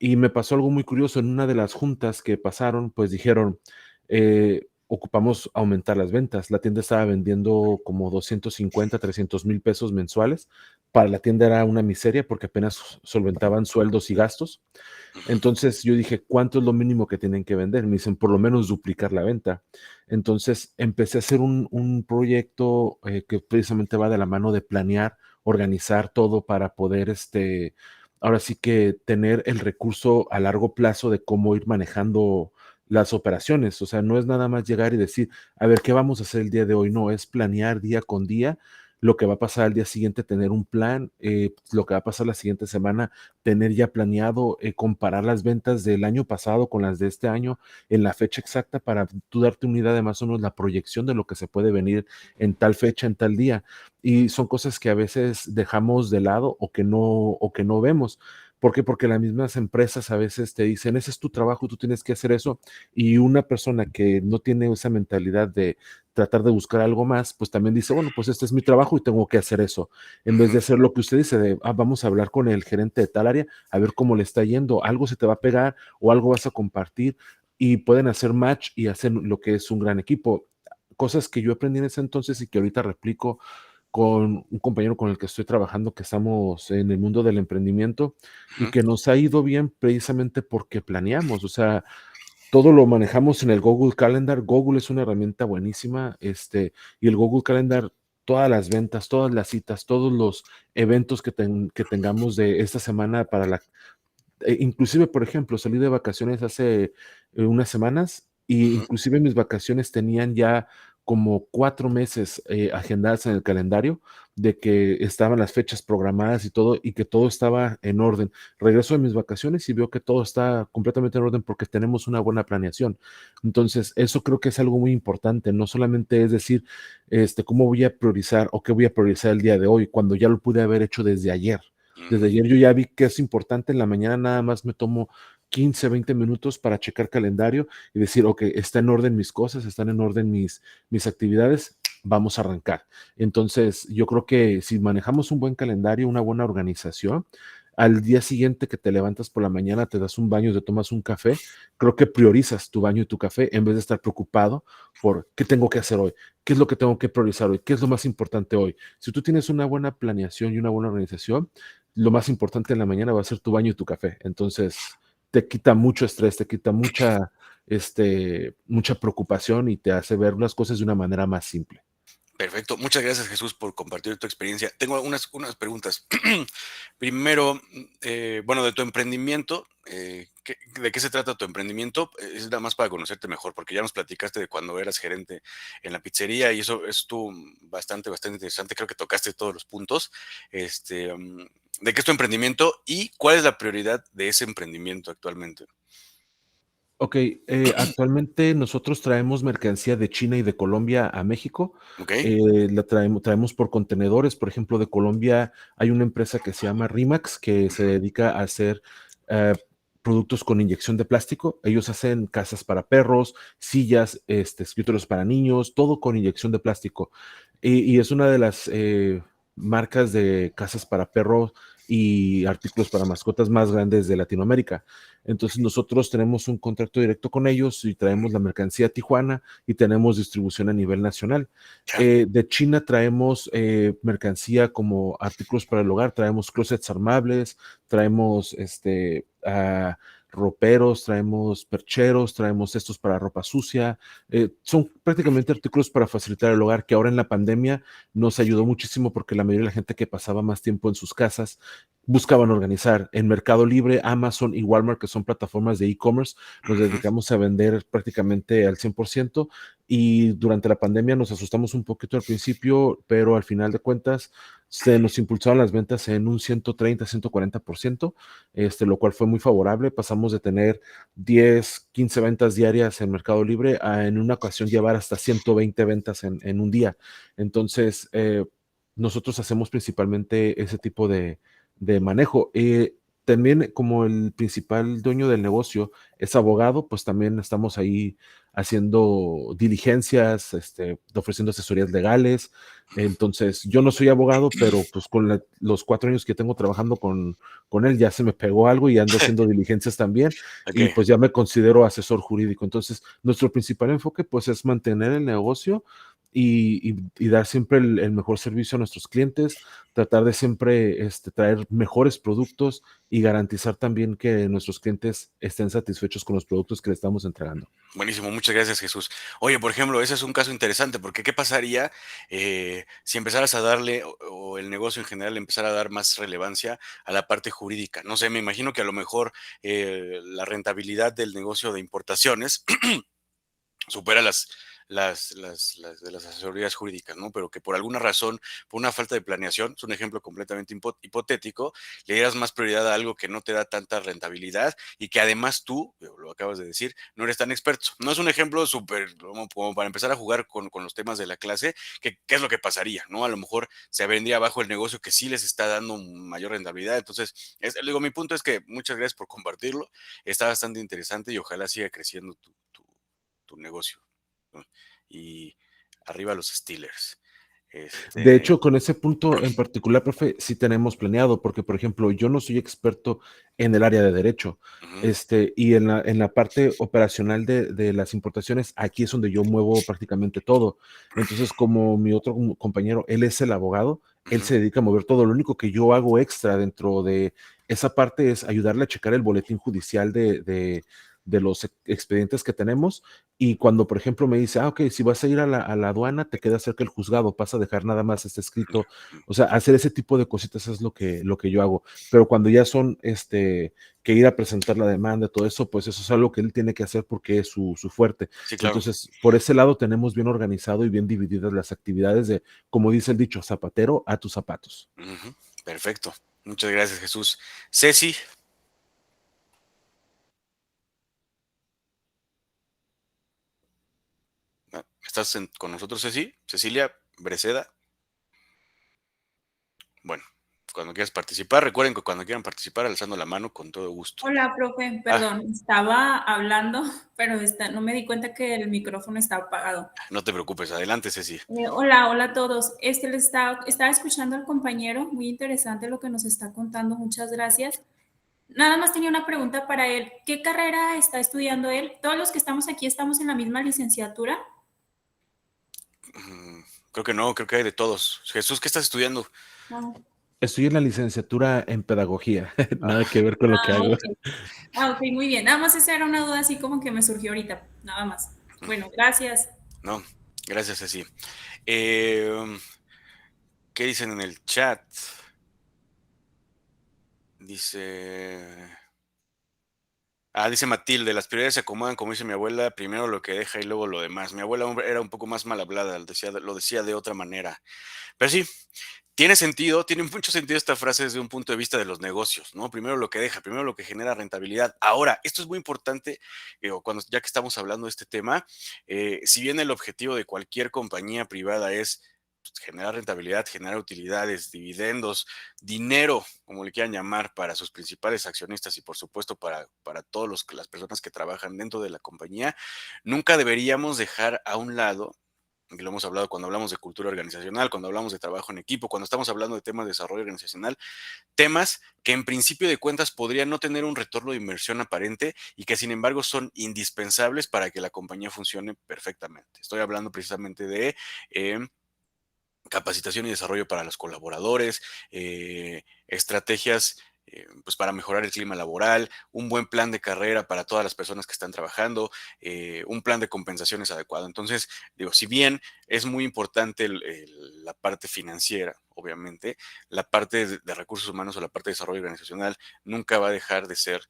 Y me pasó algo muy curioso. En una de las juntas que pasaron, pues dijeron, ocupamos aumentar las ventas. La tienda estaba vendiendo como 250, 300,000 pesos mensuales. Para la tienda era una miseria porque apenas solventaban sueldos y gastos. Entonces yo dije, ¿cuánto es lo mínimo que tienen que vender? Me dicen, por lo menos duplicar la venta. Entonces empecé a hacer un proyecto que precisamente va de la mano de planear, organizar todo para poder, ahora sí que tener el recurso a largo plazo de cómo ir manejando las operaciones. O sea, no es nada más llegar y decir, a ver, ¿qué vamos a hacer el día de hoy? No, es planear día con día lo que va a pasar al día siguiente, tener un plan, lo que va a pasar la siguiente semana, tener ya planeado, comparar las ventas del año pasado con las de este año en la fecha exacta para tú darte una idea de más o menos la proyección de lo que se puede venir en tal fecha, en tal día. Y son cosas que a veces dejamos de lado o que no vemos. ¿Por qué? Porque las mismas empresas a veces te dicen, ese es tu trabajo, tú tienes que hacer eso. Y una persona que no tiene esa mentalidad de tratar de buscar algo más, pues también dice, bueno, pues este es mi trabajo y tengo que hacer eso. En vez de hacer lo que usted dice, de, vamos a hablar con el gerente de tal área, a ver cómo le está yendo, algo se te va a pegar o algo vas a compartir, y pueden hacer match y hacer lo que es un gran equipo. Cosas que yo aprendí en ese entonces y que ahorita replico con un compañero con el que estoy trabajando, que estamos en el mundo del emprendimiento y que nos ha ido bien precisamente porque planeamos. O sea, todo lo manejamos en el Google Calendar. Google es una herramienta buenísima, y el Google Calendar todas las ventas, todas las citas, todos los eventos que tengamos de esta semana para inclusive, por ejemplo, salí de vacaciones hace unas semanas y Ujú. inclusive mis vacaciones tenían ya como 4 meses agendadas en el calendario de que estaban las fechas programadas y todo y que todo estaba en orden. Regreso de mis vacaciones y veo que todo está completamente en orden porque tenemos una buena planeación. Entonces, eso creo que es algo muy importante. No solamente es decir, cómo voy a priorizar o qué voy a priorizar el día de hoy, cuando ya lo pude haber hecho desde ayer. Desde Ujú. ayer yo ya vi que es importante, en la mañana nada más me tomo 15, 20 minutos para checar calendario y decir, ok, está en orden mis cosas, están en orden mis actividades, vamos a arrancar. Entonces, yo creo que si manejamos un buen calendario, una buena organización, al día siguiente que te levantas por la mañana, te das un baño, te tomas un café, creo que priorizas tu baño y tu café en vez de estar preocupado por qué tengo que hacer hoy, qué es lo que tengo que priorizar hoy, qué es lo más importante hoy. Si tú tienes una buena planeación y una buena organización, lo más importante en la mañana va a ser tu baño y tu café. Entonces, te quita mucho estrés, te quita mucha preocupación y te hace ver las cosas de una manera más simple. Perfecto. Muchas gracias, Jesús, por compartir tu experiencia. Tengo unas preguntas. Primero, bueno, de tu emprendimiento, ¿de qué se trata tu emprendimiento? Es nada más para conocerte mejor, porque ya nos platicaste de cuando eras gerente en la pizzería y eso estuvo bastante interesante. Creo que tocaste todos los puntos. ¿De qué es tu emprendimiento y cuál es la prioridad de ese emprendimiento actualmente? Ok, actualmente nosotros traemos mercancía de China y de Colombia a México. ¿Ok? La traemos por contenedores. Por ejemplo, de Colombia hay una empresa que se llama Rimax que se dedica a hacer eh, productos con inyección de plástico. Ellos hacen casas para perros, sillas, escritorios para niños, todo con inyección de plástico. Y es una de las marcas de casas para perros y artículos para mascotas más grandes de Latinoamérica. Entonces nosotros tenemos un contrato directo con ellos y traemos la mercancía a Tijuana y tenemos distribución a nivel nacional. Ya. De China traemos mercancía como artículos para el hogar, traemos closets armables, traemos roperos, traemos percheros, traemos cestos para ropa sucia. Son prácticamente artículos para facilitar el hogar que ahora en la pandemia nos ayudó muchísimo porque la mayoría de la gente que pasaba más tiempo en sus casas buscaban organizar. En Mercado Libre, Amazon y Walmart, que son plataformas de e-commerce, nos Ujú. dedicamos a vender prácticamente al 100% y durante la pandemia nos asustamos un poquito al principio, pero al final de cuentas se nos impulsaron las ventas en un 130, 140%, lo cual fue muy favorable. Pasamos de tener 10, 15 ventas diarias en Mercado Libre a en una ocasión llevar hasta 120 ventas en un día. Entonces, nosotros hacemos principalmente ese tipo de manejo. También como el principal dueño del negocio es abogado, pues también estamos ahí haciendo diligencias, ofreciendo asesorías legales. Entonces, yo no soy abogado, pero pues con los 4 años que tengo trabajando con él ya se me pegó algo y ando haciendo diligencias también Ok. y pues ya me considero asesor jurídico. Entonces, nuestro principal enfoque pues es mantener el negocio y dar siempre el mejor servicio a nuestros clientes, tratar de siempre traer mejores productos y garantizar también que nuestros clientes estén satisfechos con los productos que le estamos entregando. Buenísimo, muchas gracias, Jesús. Oye, por ejemplo, ese es un caso interesante, porque ¿qué pasaría si empezaras a darle, o el negocio en general empezara a dar más relevancia a la parte jurídica? No sé, me imagino que a lo mejor la rentabilidad del negocio de importaciones supera las de las asesorías jurídicas, ¿no? Pero que por alguna razón, por una falta de planeación, es un ejemplo completamente hipotético, le dieras más prioridad a algo que no te da tanta rentabilidad y que además tú, lo acabas de decir, no eres tan experto. No es un ejemplo súper como para empezar a jugar con los temas de la clase, que qué es lo que pasaría, ¿no? A lo mejor se vendría abajo el negocio que sí les está dando mayor rentabilidad. Entonces, digo, mi punto es que muchas gracias por compartirlo. Está bastante interesante y ojalá siga creciendo tu negocio, ¿no? Y arriba los Steelers. De Este, hecho, con ese punto en particular, profe, sí tenemos planeado, porque, por ejemplo, yo no soy experto en el área de derecho, ujú, y en la parte operacional de las importaciones, aquí es donde yo muevo prácticamente todo. Entonces, como mi otro compañero, él es el abogado, él ujú, se dedica a mover todo. Lo único que yo hago extra dentro de esa parte es ayudarle a checar el boletín judicial de los expedientes que tenemos. Y cuando, por ejemplo, me dice, ok, si vas a ir a la aduana, te queda cerca el juzgado, vas a dejar nada más este escrito. O sea, hacer ese tipo de cositas es lo que yo hago. Pero cuando ya son, que ir a presentar la demanda, todo eso, pues eso es algo que él tiene que hacer porque es su fuerte. Sí, claro. Entonces, por ese lado tenemos bien organizado y bien divididas las actividades de, como dice el dicho, zapatero a tus zapatos. Perfecto. Muchas gracias, Jesús. Ceci. ¿Estás con nosotros, Ceci? Cecilia Breceda. Bueno, cuando quieras participar, recuerden que cuando quieran participar, alzando la mano, con todo gusto. Hola, profe, perdón, estaba hablando, pero no me di cuenta que el micrófono estaba apagado. No te preocupes, adelante, Ceci. Hola hola a todos. Estaba escuchando al compañero, muy interesante lo que nos está contando, muchas gracias. Nada más tenía una pregunta para él. ¿Qué carrera está estudiando él? ¿Todos los que estamos aquí estamos en la misma licenciatura? Creo que no, creo que hay de todos. Jesús, ¿qué estás estudiando? No. Estoy en la licenciatura en pedagogía, nada que ver con lo que hago. Okay. Ok, muy bien. Nada más esa era una duda así como que me surgió ahorita, nada más. Bueno, gracias. No, gracias, Ceci. ¿Qué dicen en el chat? Dice Matilde, las prioridades se acomodan, como dice mi abuela, primero lo que deja y luego lo demás. Mi abuela era un poco más mal hablada, lo decía de otra manera. Pero sí, tiene mucho sentido esta frase desde un punto de vista de los negocios, ¿no? Primero lo que deja, primero lo que genera rentabilidad. Ahora, esto es muy importante, ya que estamos hablando de este tema, si bien el objetivo de cualquier compañía privada es generar rentabilidad, generar utilidades, dividendos, dinero, como le quieran llamar, para sus principales accionistas y por supuesto para todas las personas que trabajan dentro de la compañía, nunca deberíamos dejar a un lado, y lo hemos hablado cuando hablamos de cultura organizacional, cuando hablamos de trabajo en equipo, cuando estamos hablando de temas de desarrollo organizacional, temas que en principio de cuentas podrían no tener un retorno de inversión aparente y que sin embargo son indispensables para que la compañía funcione perfectamente. Estoy hablando precisamente de capacitación y desarrollo para los colaboradores, estrategias pues para mejorar el clima laboral, un buen plan de carrera para todas las personas que están trabajando, un plan de compensaciones adecuado. Entonces, digo, si bien es muy importante la parte financiera, obviamente, la parte de recursos humanos o la parte de desarrollo organizacional nunca va a dejar de ser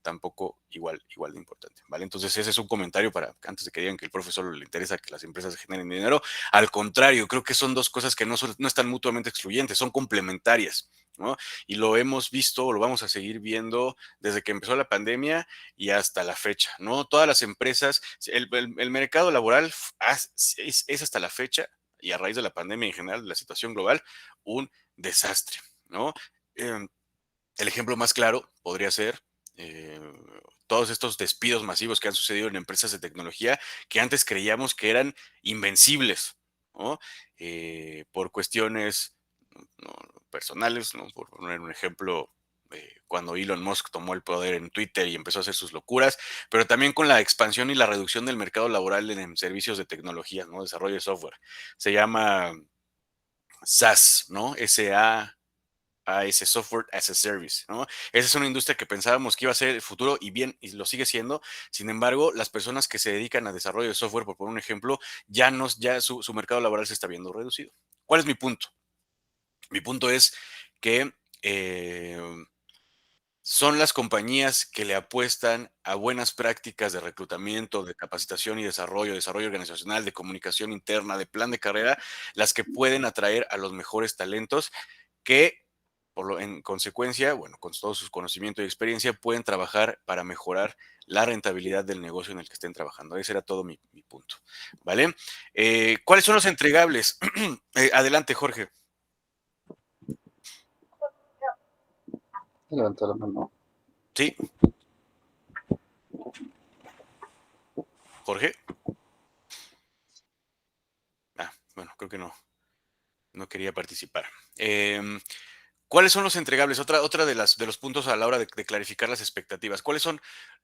tampoco igual de importante, ¿vale? Entonces ese es un comentario para, antes de que digan que el profesor le interesa que las empresas generen dinero, al contrario, creo que son dos cosas que no están mutuamente excluyentes, son complementarias, ¿no? Y lo hemos visto, lo vamos a seguir viendo desde que empezó la pandemia y hasta la fecha, ¿no? Todas las empresas, el mercado laboral es hasta la fecha, y a raíz de la pandemia en general, de la situación global, un desastre, ¿no? El ejemplo más claro podría ser todos estos despidos masivos que han sucedido en empresas de tecnología que antes creíamos que eran invencibles, ¿no? Por cuestiones ¿no? personales, ¿no? Por poner un ejemplo, cuando Elon Musk tomó el poder en Twitter y empezó a hacer sus locuras, pero también con la expansión y la reducción del mercado laboral en servicios de tecnología, ¿no? Desarrollo de software. Se llama SaaS, ¿no? ese Software as a Service, ¿no? Esa es una industria que pensábamos que iba a ser el futuro y bien, y lo sigue siendo. Sin embargo, las personas que se dedican a desarrollo de software, por poner un ejemplo, ya su mercado laboral se está viendo reducido. ¿Cuál es mi punto? Mi punto es que son las compañías que le apuestan a buenas prácticas de reclutamiento, de capacitación y desarrollo organizacional, de comunicación interna, de plan de carrera, las que pueden atraer a los mejores talentos que en consecuencia, bueno, con todo su conocimiento y experiencia, pueden trabajar para mejorar la rentabilidad del negocio en el que estén trabajando. Ese era todo mi punto, ¿vale? ¿Cuáles son los entregables? Adelante, Jorge. Levanta la mano. Sí. Jorge. Bueno, creo que no quería participar. ¿Cuáles son los entregables? Otra de los puntos a la hora de clarificar las expectativas. ¿Cuáles son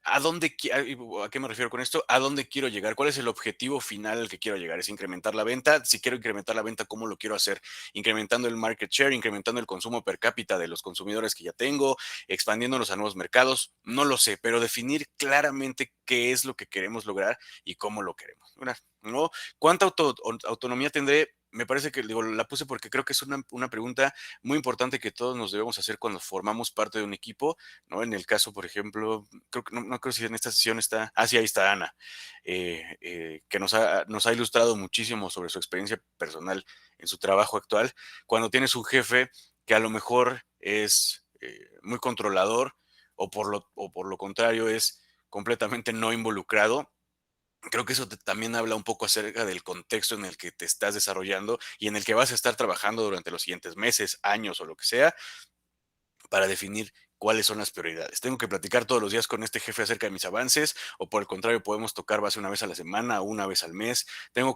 ¿A qué me refiero con esto? ¿A dónde quiero llegar? ¿Cuál es el objetivo final al que quiero llegar? ¿Es incrementar la venta? Si quiero incrementar la venta, ¿cómo lo quiero hacer? Incrementando el market share, incrementando el consumo per cápita de los consumidores que ya tengo, expandiéndonos a nuevos mercados, no lo sé, pero definir claramente qué es lo que queremos lograr y cómo lo queremos, ¿verdad? ¿No? ¿Cuánta autonomía tendré? Me parece que digo, la puse porque creo que es una pregunta muy importante que todos nos debemos hacer cuando formamos parte de un equipo, ¿no? En el caso, por ejemplo, creo que no creo si en esta sesión está, sí, ahí está Ana, que nos ha ilustrado muchísimo sobre su experiencia personal en su trabajo actual, cuando tienes un jefe que a lo mejor es muy controlador o por lo contrario es completamente no involucrado. Creo que eso también habla un poco acerca del contexto en el que te estás desarrollando y en el que vas a estar trabajando durante los siguientes meses, años o lo que sea, para definir cuáles son las prioridades. ¿Tengo que platicar todos los días con este jefe acerca de mis avances o por el contrario podemos tocar base una vez a la semana o una vez al mes?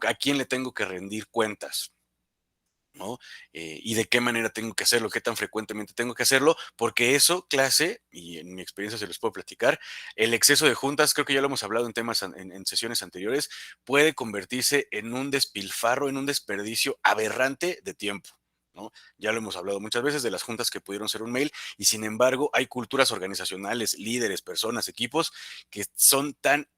¿A quién le tengo que rendir cuentas? ¿No? Y de qué manera tengo que hacerlo, qué tan frecuentemente tengo que hacerlo, porque eso, clase, y en mi experiencia se los puedo platicar, el exceso de juntas, creo que ya lo hemos hablado en temas, en sesiones anteriores, puede convertirse en un despilfarro, en un desperdicio aberrante de tiempo. ¿No? Ya lo hemos hablado muchas veces de las juntas que pudieron ser un mail y sin embargo hay culturas organizacionales, líderes, personas, equipos que son tan,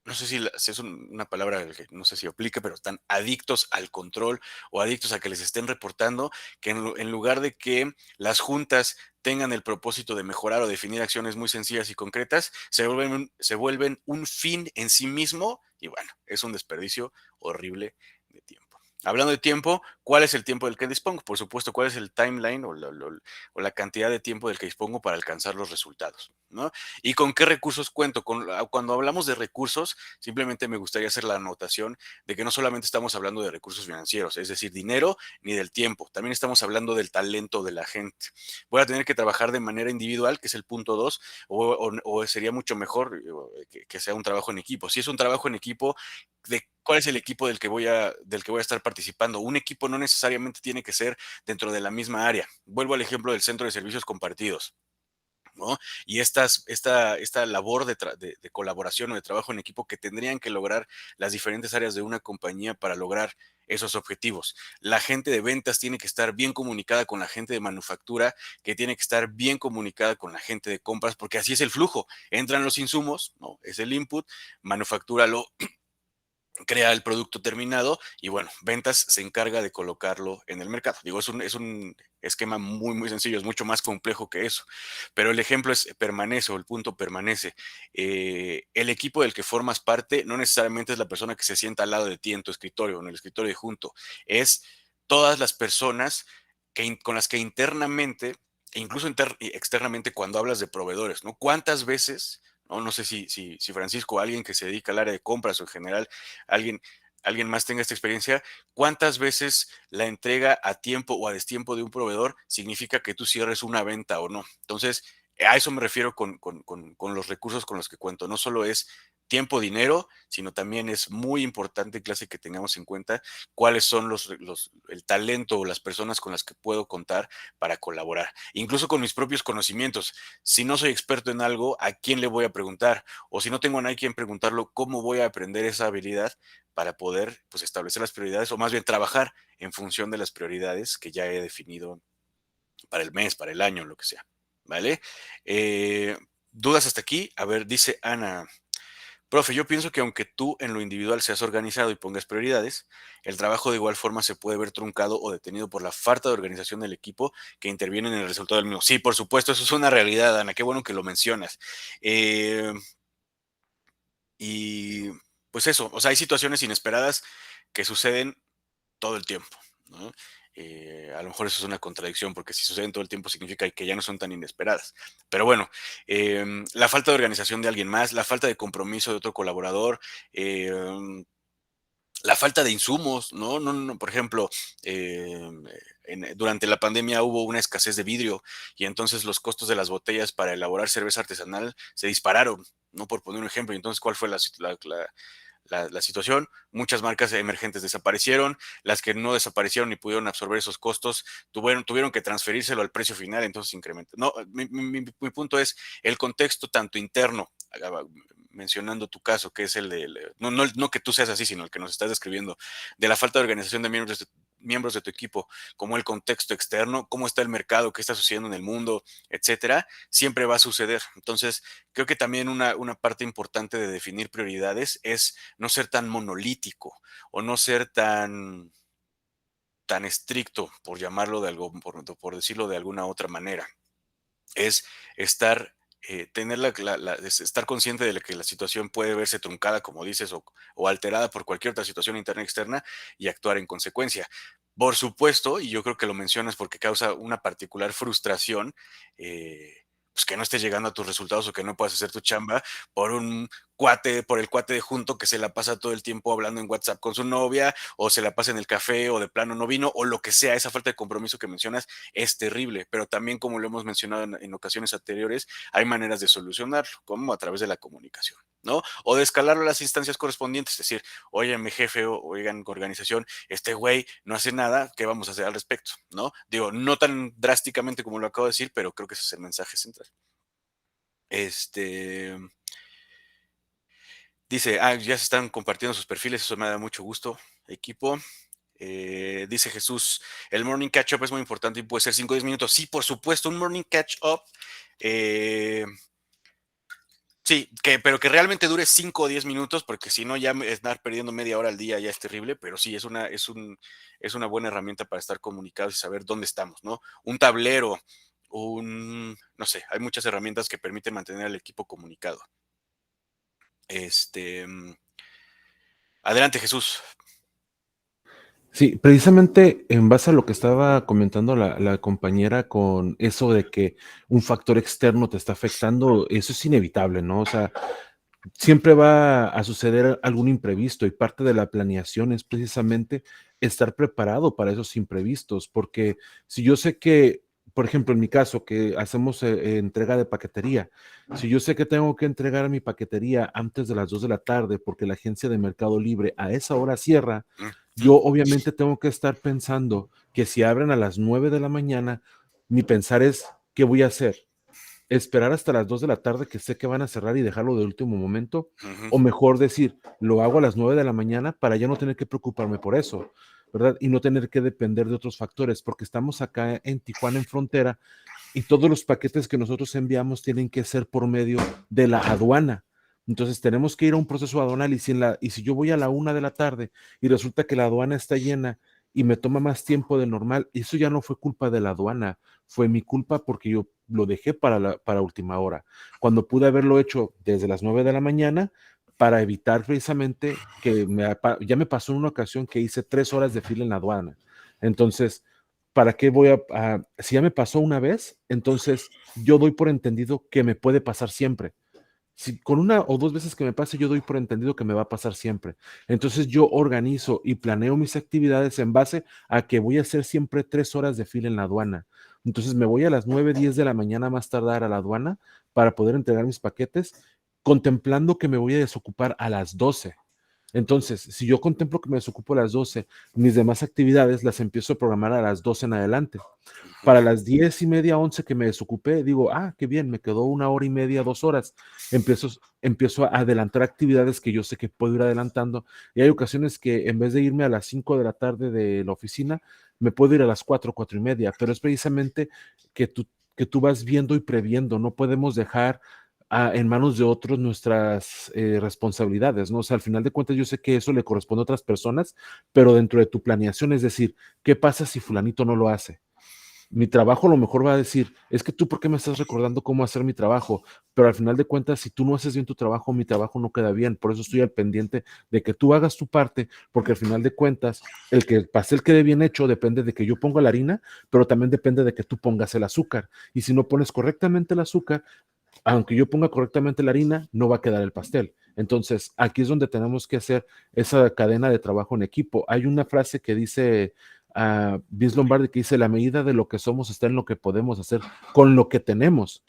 no sé si es una palabra que no sé si aplica, pero están adictos al control o adictos a que les estén reportando, que en lugar de que las juntas tengan el propósito de mejorar o definir acciones muy sencillas y concretas, se vuelven un fin en sí mismo y bueno, es un desperdicio horrible de tiempo. Hablando de tiempo, ¿cuál es el tiempo del que dispongo? Por supuesto, ¿cuál es el timeline o la cantidad de tiempo del que dispongo para alcanzar los resultados? ¿No? ¿Y con qué recursos cuento? Cuando hablamos de recursos, simplemente me gustaría hacer la anotación de que no solamente estamos hablando de recursos financieros, es decir, dinero ni del tiempo, también estamos hablando del talento de la gente. Voy a tener que trabajar de manera individual, que es el punto 2, o sería mucho mejor que sea un trabajo en equipo. Si es un trabajo en equipo, de cuál es el equipo del que voy a estar participando. Un equipo no necesariamente tiene que ser dentro de la misma área. Vuelvo al ejemplo del centro de servicios compartidos. ¿No? Y esta labor de colaboración o de trabajo en equipo que tendrían que lograr las diferentes áreas de una compañía para lograr esos objetivos. La gente de ventas tiene que estar bien comunicada con la gente de manufactura, que tiene que estar bien comunicada con la gente de compras, porque así es el flujo. Entran los insumos, ¿no? Es el input, manufactura lo crea el producto terminado y bueno, ventas se encarga de colocarlo en el mercado. Digo, es un esquema muy, muy sencillo, es mucho más complejo que eso, pero el ejemplo permanece o el punto permanece. El equipo del que formas parte no necesariamente es la persona que se sienta al lado de ti en tu escritorio o en el escritorio de junto, es todas las personas con las que internamente e incluso externamente cuando hablas de proveedores, ¿no? ¿Cuántas veces no sé si Francisco, alguien que se dedica al área de compras o en general, alguien, alguien más tenga esta experiencia, ¿cuántas veces la entrega a tiempo o a destiempo de un proveedor significa que tú cierres una venta o no? Entonces, a eso me refiero con los recursos con los que cuento. No solo es tiempo, dinero, sino también es muy importante, clase, que tengamos en cuenta cuáles son el talento o las personas con las que puedo contar para colaborar. Incluso con mis propios conocimientos. Si no soy experto en algo, ¿a quién le voy a preguntar? O si no tengo a nadie a quien preguntarlo, ¿cómo voy a aprender esa habilidad para poder pues, establecer las prioridades o más bien trabajar en función de las prioridades que ya he definido para el mes, para el año, lo que sea? ¿Vale? ¿Dudas hasta aquí? A ver, dice Ana. Profe, yo pienso que aunque tú en lo individual seas organizado y pongas prioridades, el trabajo de igual forma se puede ver truncado o detenido por la falta de organización del equipo que interviene en el resultado del mismo. Sí, por supuesto, eso es una realidad, Ana. Qué bueno que lo mencionas. Y pues eso, o sea, hay situaciones inesperadas que suceden todo el tiempo, ¿no? A lo mejor eso es una contradicción, porque si suceden todo el tiempo significa que ya no son tan inesperadas. Pero bueno, la falta de organización de alguien más, la falta de compromiso de otro colaborador, la falta de insumos, ¿no? No, por ejemplo, durante la pandemia hubo una escasez de vidrio y entonces los costos de las botellas para elaborar cerveza artesanal se dispararon, ¿no? Por poner un ejemplo. Y entonces, ¿cuál fue la situación. Muchas marcas emergentes desaparecieron, las que no desaparecieron y pudieron absorber esos costos tuvieron que transferírselo al precio final, entonces incrementa. No, mi punto es el contexto tanto interno, mencionando tu caso, que es el de, no que tú seas así, sino el que nos estás describiendo, de la falta de organización de miembros de tu equipo, como el contexto externo, cómo está el mercado, qué está sucediendo en el mundo, etcétera, siempre va a suceder. Entonces, creo que también una parte importante de definir prioridades es no ser tan monolítico o no ser tan estricto, por llamarlo de algo, por decirlo de alguna otra manera. Es estar estar consciente de que la situación puede verse truncada, como dices, o alterada por cualquier otra situación interna y externa, y actuar en consecuencia. Por supuesto, y yo creo que lo mencionas porque causa una particular frustración, pues que no estés llegando a tus resultados o que no puedas hacer tu chamba por el cuate de junto que se la pasa todo el tiempo hablando en WhatsApp con su novia, o se la pasa en el café, o de plano no vino, o lo que sea. Esa falta de compromiso que mencionas es terrible, pero también, como lo hemos mencionado en ocasiones anteriores, hay maneras de solucionarlo, como a través de la comunicación, ¿no? O de escalarlo a las instancias correspondientes, es decir, oye, mi jefe, oigan, organización, este güey no hace nada, ¿qué vamos a hacer al respecto? ¿No? Digo, no tan drásticamente como lo acabo de decir, pero creo que ese es el mensaje central. Dice, ya se están compartiendo sus perfiles, eso me da mucho gusto, equipo. Dice Jesús, el morning catch up es muy importante y puede ser 5 o 10 minutos. Sí, por supuesto, un morning catch up. Sí, pero que realmente dure 5 o 10 minutos, porque si no, ya estar perdiendo media hora al día ya es terrible, pero sí, es una buena herramienta para estar comunicados y saber dónde estamos, ¿no? Un tablero, no sé, hay muchas herramientas que permiten mantener al equipo comunicado. Adelante, Jesús. Sí, precisamente en base a lo que estaba comentando la compañera con eso de que un factor externo te está afectando, eso es inevitable, ¿no? O sea, siempre va a suceder algún imprevisto y parte de la planeación es precisamente estar preparado para esos imprevistos, porque si yo sé que, por ejemplo, en mi caso, que hacemos entrega de paquetería, si yo sé que tengo que entregar mi paquetería antes de las 2 de la tarde porque la agencia de Mercado Libre a esa hora cierra, yo obviamente tengo que estar pensando que si abren a las 9 de la mañana, mi pensar es, ¿qué voy a hacer? ¿Esperar hasta las 2 de la tarde que sé que van a cerrar y dejarlo de último momento? O mejor decir, lo hago a las 9 de la mañana para ya no tener que preocuparme por eso, ¿verdad? Y no tener que depender de otros factores, porque estamos acá en Tijuana, en frontera, y todos los paquetes que nosotros enviamos tienen que ser por medio de la aduana. Entonces tenemos que ir a un proceso aduanal y si yo voy a la 1 de la tarde y resulta que la aduana está llena y me toma más tiempo del normal, eso ya no fue culpa de la aduana, fue mi culpa porque yo lo dejé para última hora, cuando pude haberlo hecho desde las 9 de la mañana para evitar precisamente que ya me pasó en una ocasión que hice 3 horas de fila en la aduana. Entonces, ¿para qué si ya me pasó una vez, entonces yo doy por entendido que me puede pasar siempre? Si con 1 o 2 veces que me pase, yo doy por entendido que me va a pasar siempre. Entonces yo organizo y planeo mis actividades en base a que voy a hacer siempre 3 horas de fila en la aduana. Entonces me voy a las 9, 10 de la mañana más tardar a la aduana para poder entregar mis paquetes, contemplando que me voy a desocupar a las 12. Entonces, si yo contemplo que me desocupo a las 12, mis demás actividades las empiezo a programar a las 12 en adelante. Para las 10:30, 11 que me desocupé, digo, qué bien, me quedó 1 hora y media, 2 horas. Empiezo a adelantar actividades que yo sé que puedo ir adelantando. Y hay ocasiones que en vez de irme a las 5 de la tarde de la oficina, me puedo ir a las 4, 4:30. Pero es precisamente que tú vas viendo y previendo. No podemos dejar en manos de otros nuestras responsabilidades, ¿no? O sea, al final de cuentas yo sé que eso le corresponde a otras personas, pero dentro de tu planeación, es decir, ¿qué pasa si fulanito no lo hace? Mi trabajo a lo mejor va a decir, es que tú, ¿por qué me estás recordando cómo hacer mi trabajo? Pero al final de cuentas, si tú no haces bien tu trabajo, mi trabajo no queda bien. Por eso estoy al pendiente de que tú hagas tu parte, porque al final de cuentas, el que el pastel quede bien hecho depende de que yo ponga la harina, pero también depende de que tú pongas el azúcar. Y si no pones correctamente el azúcar, aunque yo ponga correctamente la harina, no va a quedar el pastel. Entonces, aquí es donde tenemos que hacer esa cadena de trabajo en equipo. Hay una frase que dice Vince Lombardi, que dice, la medida de lo que somos está en lo que podemos hacer con lo que tenemos.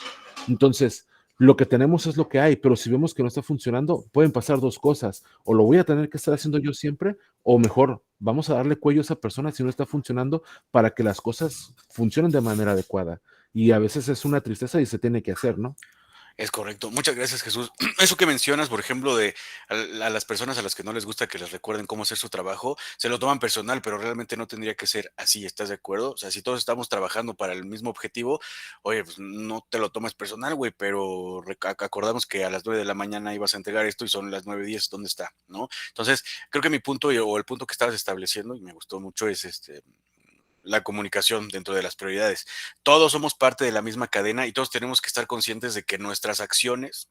Entonces, Lo que tenemos es lo que hay, pero si vemos que no está funcionando, pueden pasar dos cosas. O lo voy a tener que estar haciendo yo siempre, o mejor, vamos a darle cuello a esa persona si no está funcionando para que las cosas funcionen de manera adecuada. Y a veces es una tristeza y se tiene que hacer, ¿no? Es correcto. Muchas gracias, Jesús. Eso que mencionas, por ejemplo, de a las personas a las que no les gusta que les recuerden cómo hacer su trabajo, se lo toman personal, pero realmente no tendría que ser así, ¿estás de acuerdo? O sea, si todos estamos trabajando para el mismo objetivo, oye, pues no te lo tomes personal, güey, pero acordamos que a las 9 de la mañana ibas a entregar esto y son las 9:10, ¿dónde está? ¿No? Entonces, creo que mi punto o el punto que estabas estableciendo, y me gustó mucho, es la comunicación dentro de las prioridades. Todos somos parte de la misma cadena y todos tenemos que estar conscientes de que nuestras acciones,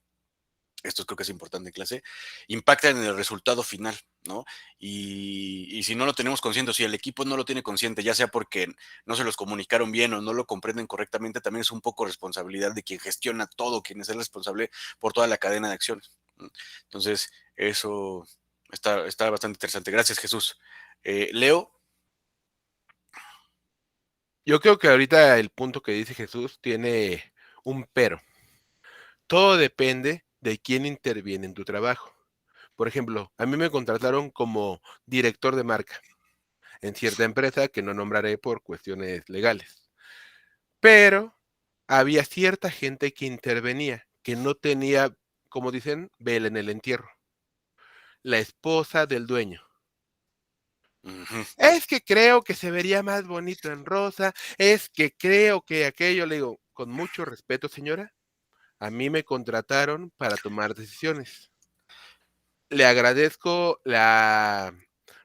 esto creo que es importante en clase, impactan en el resultado final, ¿no? Y si no lo tenemos consciente, o si el equipo no lo tiene consciente, ya sea porque no se los comunicaron bien o no lo comprenden correctamente, también es un poco responsabilidad de quien gestiona todo, quien es el responsable por toda la cadena de acciones, ¿no? Entonces, eso está bastante interesante. Gracias, Jesús. Leo. Yo creo que ahorita el punto que dice Jesús tiene un pero. Todo depende de quién interviene en tu trabajo. Por ejemplo, a mí me contrataron como director de marca en cierta empresa que no nombraré por cuestiones legales. Pero había cierta gente que intervenía, que no tenía, como dicen, vela en el entierro. La esposa del dueño. Es que creo que se vería más bonito en rosa, es que creo que aquello, le digo, con mucho respeto, señora, a mí me contrataron para tomar decisiones. Le agradezco la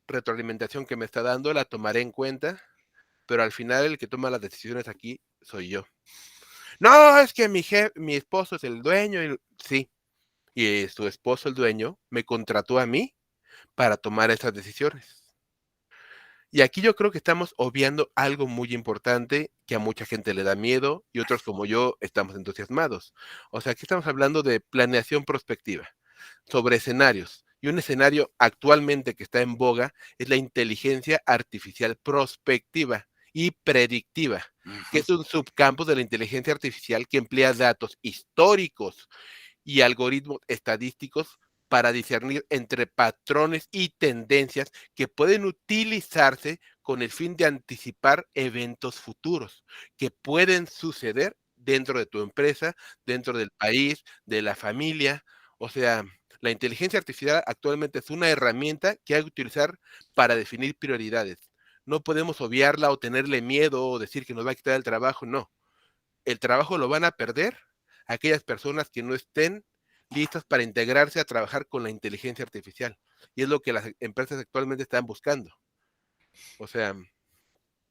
retroalimentación que me está dando, la tomaré en cuenta, pero al final el que toma las decisiones aquí soy yo. No, es que mi esposo es el dueño, sí, y su esposo, el dueño, me contrató a mí para tomar esas decisiones. Y aquí yo creo que estamos obviando algo muy importante que a mucha gente le da miedo y otros como yo estamos entusiasmados. O sea, aquí estamos hablando de planeación prospectiva, sobre escenarios. Y un escenario actualmente que está en boga es la inteligencia artificial prospectiva y predictiva, que es un subcampo de la inteligencia artificial que emplea datos históricos y algoritmos estadísticos para discernir entre patrones y tendencias que pueden utilizarse con el fin de anticipar eventos futuros que pueden suceder dentro de tu empresa, dentro del país, de la familia. O sea, la inteligencia artificial actualmente es una herramienta que hay que utilizar para definir prioridades. No podemos obviarla o tenerle miedo o decir que nos va a quitar el trabajo, no. El trabajo lo van a perder aquellas personas que no estén listas para integrarse a trabajar con la inteligencia artificial. Y es lo que las empresas actualmente están buscando. O sea,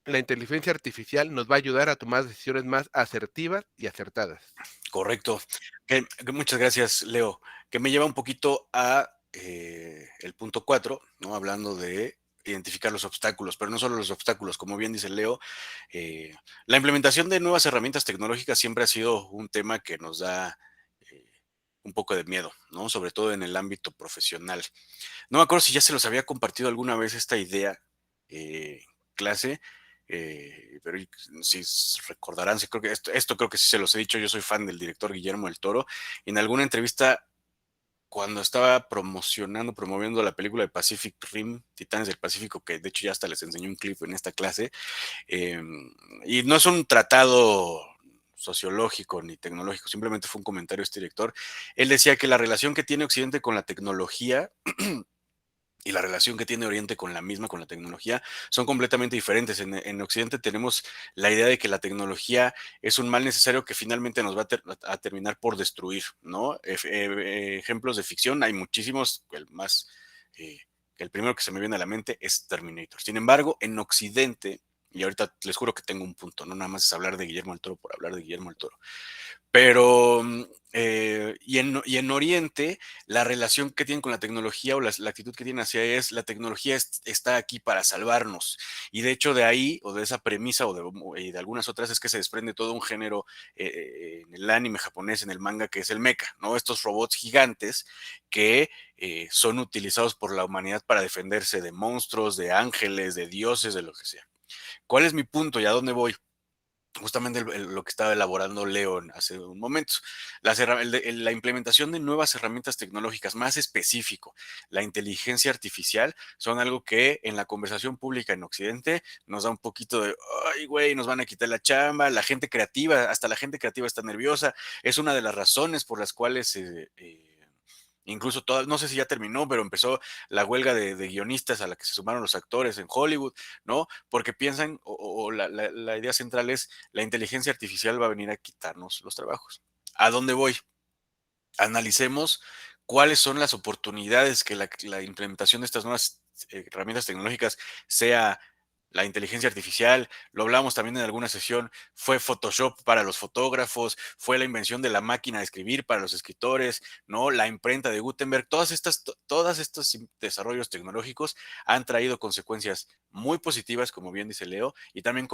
la inteligencia artificial nos va a ayudar a tomar decisiones más asertivas y acertadas. Correcto. Que muchas gracias, Leo. Que me lleva un poquito a el punto 4, ¿no? Hablando de identificar los obstáculos, pero no solo los obstáculos, como bien dice Leo, la implementación de nuevas herramientas tecnológicas siempre ha sido un tema que nos da un poco de miedo, ¿no? Sobre todo en el ámbito profesional. No me acuerdo si ya se los había compartido alguna vez esta idea, clase, pero si recordarán, creo que esto creo que sí se los he dicho, yo soy fan del director Guillermo del Toro. En alguna entrevista, cuando estaba promoviendo la película de Pacific Rim, Titanes del Pacífico, que de hecho ya hasta les enseñé un clip en esta clase, y no es un tratado sociológico ni tecnológico, simplemente fue un comentario de este director. Él decía que la relación que tiene Occidente con la tecnología y la relación que tiene Oriente con la tecnología, son completamente diferentes. En Occidente tenemos la idea de que la tecnología es un mal necesario que finalmente nos va a terminar por destruir, ¿no? Ejemplos de ficción hay muchísimos, el primero que se me viene a la mente es Terminator. Sin embargo, en Occidente, y ahorita les juro que tengo un punto, no nada más es hablar de Guillermo del Toro por hablar de Guillermo del Toro, pero y en Oriente, la relación que tienen con la tecnología o la actitud que tienen hacia ella es, la tecnología está aquí para salvarnos. Y de hecho de ahí, o de esa premisa, y de algunas otras, es que se desprende todo un género en el anime japonés, en el manga, que es el mecha, ¿no? Estos robots gigantes que son utilizados por la humanidad para defenderse de monstruos, de ángeles, de dioses, de lo que sea. ¿Cuál es mi punto y a dónde voy? justamente lo que estaba elaborando Leo hace un momento. La implementación de nuevas herramientas tecnológicas, más específico, la inteligencia artificial, son algo que en la conversación pública en Occidente nos da un poquito de, ay, güey, nos van a quitar la chamba, la gente creativa, hasta la gente creativa está nerviosa. Es una de las razones por las cuales incluso no sé si ya terminó, pero empezó la huelga de guionistas a la que se sumaron los actores en Hollywood, ¿no? Porque piensan, o la idea central es, la inteligencia artificial va a venir a quitarnos los trabajos. ¿A dónde voy? Analicemos cuáles son las oportunidades que la implementación de estas nuevas herramientas tecnológicas sea la inteligencia artificial. Lo hablamos también en alguna sesión, fue Photoshop para los fotógrafos, fue la invención de la máquina de escribir para los escritores, ¿no? La imprenta de Gutenberg, todos estos desarrollos tecnológicos han traído consecuencias muy positivas, como bien dice Leo, y también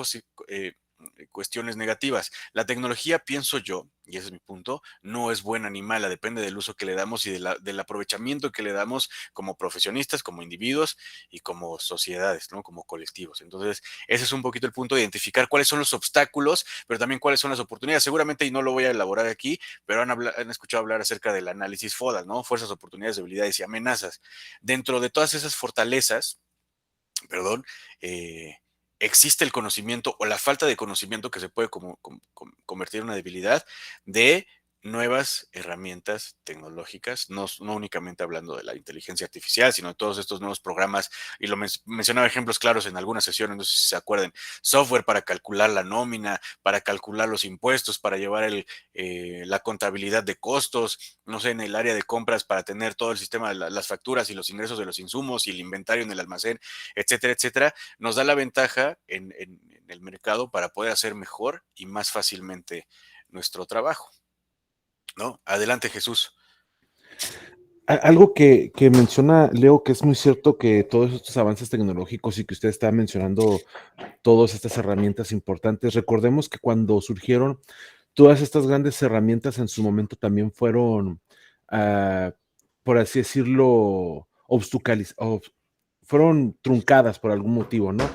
cuestiones negativas. La tecnología, pienso yo, y ese es mi punto, no es buena ni mala, depende del uso que le damos y del aprovechamiento que le damos como profesionistas, como individuos y como sociedades, ¿no? Como colectivos. Entonces, ese es un poquito el punto de identificar cuáles son los obstáculos, pero también cuáles son las oportunidades. Seguramente, y no lo voy a elaborar aquí, pero han escuchado hablar acerca del análisis FODA, ¿no? Fuerzas, oportunidades, debilidades y amenazas. Dentro de todas esas fortalezas, perdón, existe el conocimiento o la falta de conocimiento que se puede convertir en una debilidad de nuevas herramientas tecnológicas, no únicamente hablando de la inteligencia artificial, sino de todos estos nuevos programas, y lo mencionaba ejemplos claros en algunas sesiones, no sé si se acuerdan, software para calcular la nómina, para calcular los impuestos, para llevar la contabilidad de costos, no sé, en el área de compras, para tener todo el sistema de las facturas y los ingresos de los insumos y el inventario en el almacén, etcétera, etcétera, nos da la ventaja en el mercado para poder hacer mejor y más fácilmente nuestro trabajo, ¿no? Adelante, Jesús. Algo que menciona Leo, que es muy cierto, que todos estos avances tecnológicos y que usted está mencionando todas estas herramientas importantes, recordemos que cuando surgieron todas estas grandes herramientas en su momento también fueron, por así decirlo, fueron truncadas por algún motivo, ¿no?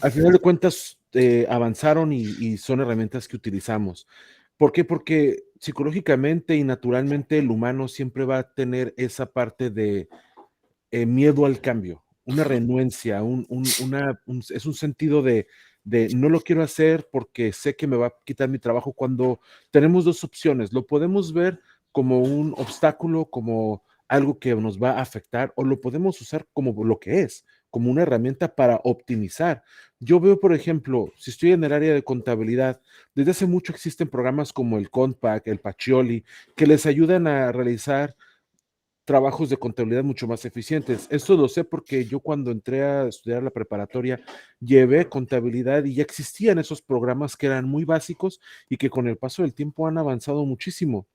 Al final de cuentas, avanzaron y son herramientas que utilizamos. ¿Por qué? Porque psicológicamente y naturalmente el humano siempre va a tener esa parte de miedo al cambio, una renuencia, es un sentido de no lo quiero hacer porque sé que me va a quitar mi trabajo. Cuando tenemos dos opciones, lo podemos ver como un obstáculo, como algo que nos va a afectar, o lo podemos usar como lo que es, como una herramienta para optimizar. Yo veo, por ejemplo, si estoy en el área de contabilidad, desde hace mucho existen programas como el Compact, el Pacioli, que les ayudan a realizar trabajos de contabilidad mucho más eficientes. Esto lo sé porque yo cuando entré a estudiar la preparatoria llevé contabilidad y ya existían esos programas que eran muy básicos y que con el paso del tiempo han avanzado muchísimo.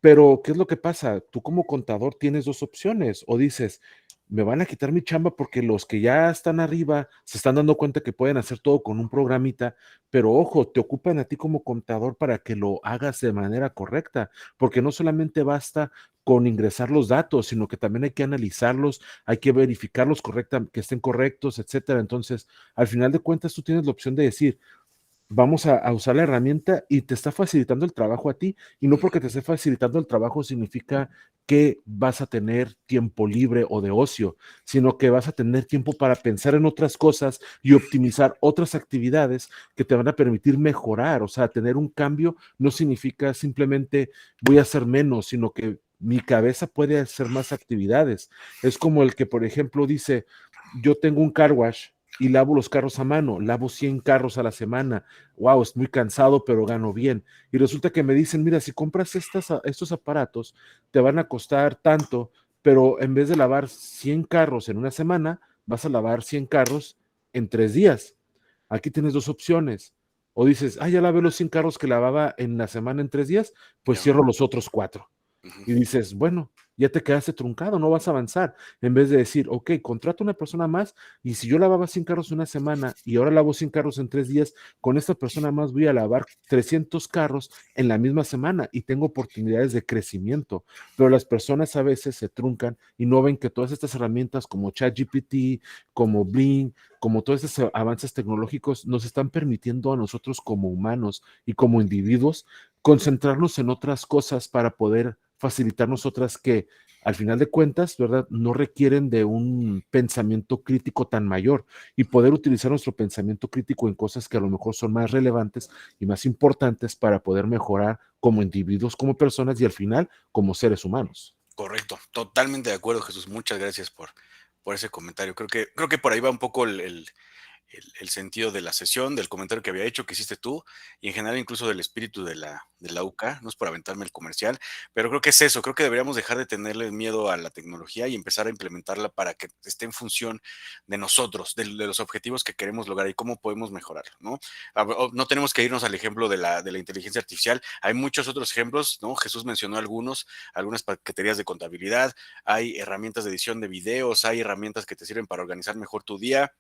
Pero, ¿qué es lo que pasa? Tú como contador tienes dos opciones, o dices, me van a quitar mi chamba porque los que ya están arriba se están dando cuenta que pueden hacer todo con un programita, pero ojo, te ocupan a ti como contador para que lo hagas de manera correcta, porque no solamente basta con ingresar los datos, sino que también hay que analizarlos, hay que verificarlos que estén correctos, etcétera. Entonces, al final de cuentas, tú tienes la opción de decir, vamos a usar la herramienta y te está facilitando el trabajo a ti, y no porque te esté facilitando el trabajo significa que vas a tener tiempo libre o de ocio, sino que vas a tener tiempo para pensar en otras cosas y optimizar otras actividades que te van a permitir mejorar. O sea, tener un cambio no significa simplemente voy a hacer menos, sino que mi cabeza puede hacer más actividades. Es como el que, por ejemplo, dice, yo tengo un car wash y lavo los carros a mano, lavo 100 carros a la semana. Wow, es muy cansado, pero gano bien. Y resulta que me dicen, mira, si compras estos aparatos, te van a costar tanto, pero en vez de lavar 100 carros en una semana, vas a lavar 100 carros en 3 días. Aquí tienes dos opciones. O dices, ya lavé los 100 carros que lavaba en la semana en 3 días, pues cierro los otros 4. Y dices, bueno, ya te quedaste truncado, no vas a avanzar. En vez de decir, ok, contrato una persona más y si yo lavaba 100 carros una semana y ahora lavo 100 carros en 3 días, con esta persona más voy a lavar 300 carros en la misma semana y tengo oportunidades de crecimiento. Pero las personas a veces se truncan y no ven que todas estas herramientas como ChatGPT, como Bling, como todos estos avances tecnológicos nos están permitiendo a nosotros como humanos y como individuos concentrarnos en otras cosas para poder facilitarnos otras que al final de cuentas, ¿verdad? No requieren de un pensamiento crítico tan mayor y poder utilizar nuestro pensamiento crítico en cosas que a lo mejor son más relevantes y más importantes para poder mejorar como individuos, como personas y al final como seres humanos. Correcto, totalmente de acuerdo, Jesús. Muchas gracias por ese comentario. Creo que por ahí va un poco el sentido de la sesión, del comentario que había hecho, que hiciste tú, y en general incluso del espíritu de la UCA. No es por aventarme el comercial, pero creo que es eso. Creo que deberíamos dejar de tenerle miedo a la tecnología y empezar a implementarla para que esté en función de nosotros, de los objetivos que queremos lograr y cómo podemos mejorarlo, ¿no? No tenemos que irnos al ejemplo de la inteligencia artificial. Hay muchos otros ejemplos, ¿no? Jesús mencionó algunas paqueterías de contabilidad, hay herramientas de edición de videos, hay herramientas que te sirven para organizar mejor tu día.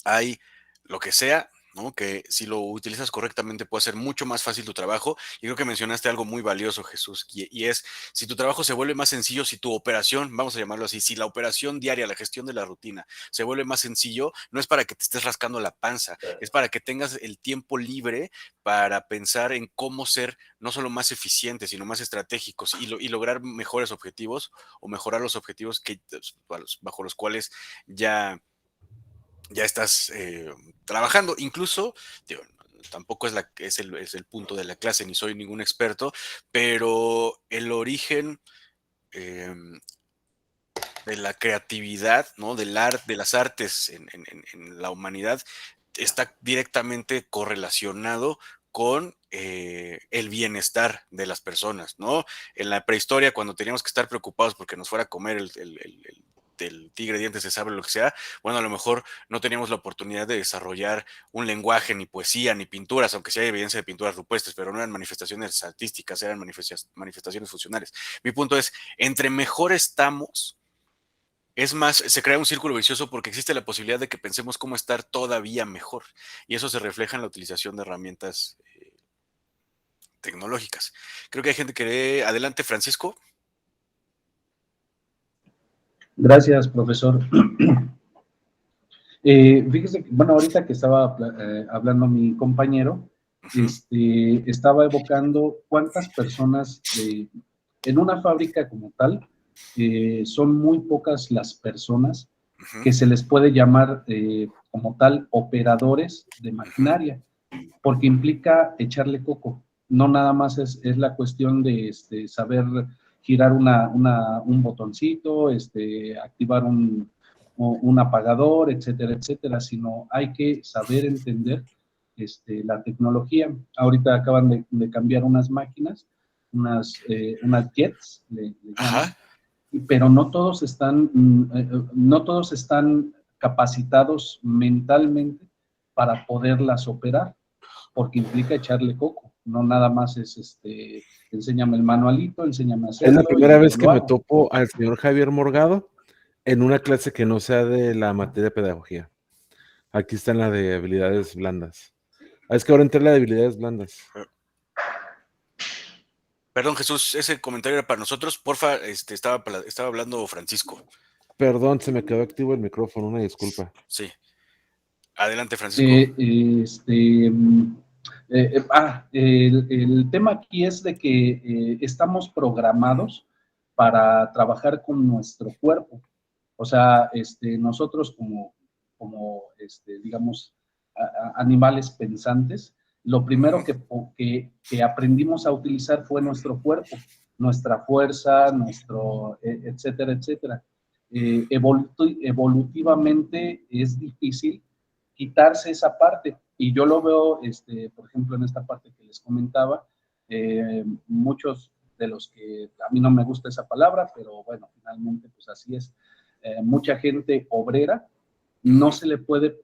Hay lo que sea, ¿no? Que si lo utilizas correctamente puede ser mucho más fácil tu trabajo. Y creo que mencionaste algo muy valioso, Jesús, y es, si tu trabajo se vuelve más sencillo, si tu operación, vamos a llamarlo así, si la operación diaria, la gestión de la rutina se vuelve más sencillo, no es para que te estés rascando la panza, es para que tengas el tiempo libre para pensar en cómo ser no solo más eficientes, sino más estratégicos y lograr mejores objetivos o mejorar los objetivos bajo los cuales ya estás trabajando. Incluso, digo, tampoco es el punto de la clase, ni soy ningún experto, pero el origen de la creatividad, ¿no? Del arte, de las artes en la humanidad, está directamente correlacionado con el bienestar de las personas, ¿no? En la prehistoria, cuando teníamos que estar preocupados porque nos fuera a comer el tigre dientes de sable, lo que sea, bueno, a lo mejor no teníamos la oportunidad de desarrollar un lenguaje, ni poesía, ni pinturas, aunque sí hay evidencia de pinturas rupestres, pero no eran manifestaciones artísticas, eran manifestaciones funcionales. Mi punto es, entre mejor estamos, es más, se crea un círculo vicioso porque existe la posibilidad de que pensemos cómo estar todavía mejor, y eso se refleja en la utilización de herramientas tecnológicas. Creo que hay gente que... Adelante, Francisco. Gracias, profesor. Fíjese que, bueno, ahorita que estaba hablando mi compañero, estaba evocando cuántas personas en una fábrica como tal, son muy pocas las personas que se les puede llamar como tal operadores de maquinaria, porque implica echarle coco. No nada más es la cuestión de saber girar un botoncito, activar un apagador, etcétera, etcétera, sino hay que saber entender la tecnología. Ahorita acaban de cambiar unas máquinas, unas jets, le llaman, pero no todos están capacitados mentalmente para poderlas operar, porque implica echarle coco. No nada más es enséñame el manualito, enséñame a hacerlo. Es la primera vez que me topo al señor Javier Morgado en una clase que no sea de la materia de pedagogía. Aquí está en la de habilidades blandas. Es que ahora entré en la de habilidades blandas. Perdón, Jesús, ese comentario era para nosotros. Porfa, estaba hablando Francisco. Perdón, se me quedó activo el micrófono, una disculpa. Sí. Adelante, Francisco. El tema aquí es de que estamos programados para trabajar con nuestro cuerpo. O sea, nosotros como digamos, animales pensantes, lo primero que aprendimos a utilizar fue nuestro cuerpo, nuestra fuerza, etcétera, etcétera. Evolutivamente es difícil quitarse esa parte, y yo lo veo, por ejemplo, en esta parte que les comentaba, muchos de los que, a mí no me gusta esa palabra, pero bueno, finalmente pues así es, mucha gente obrera, no se le puede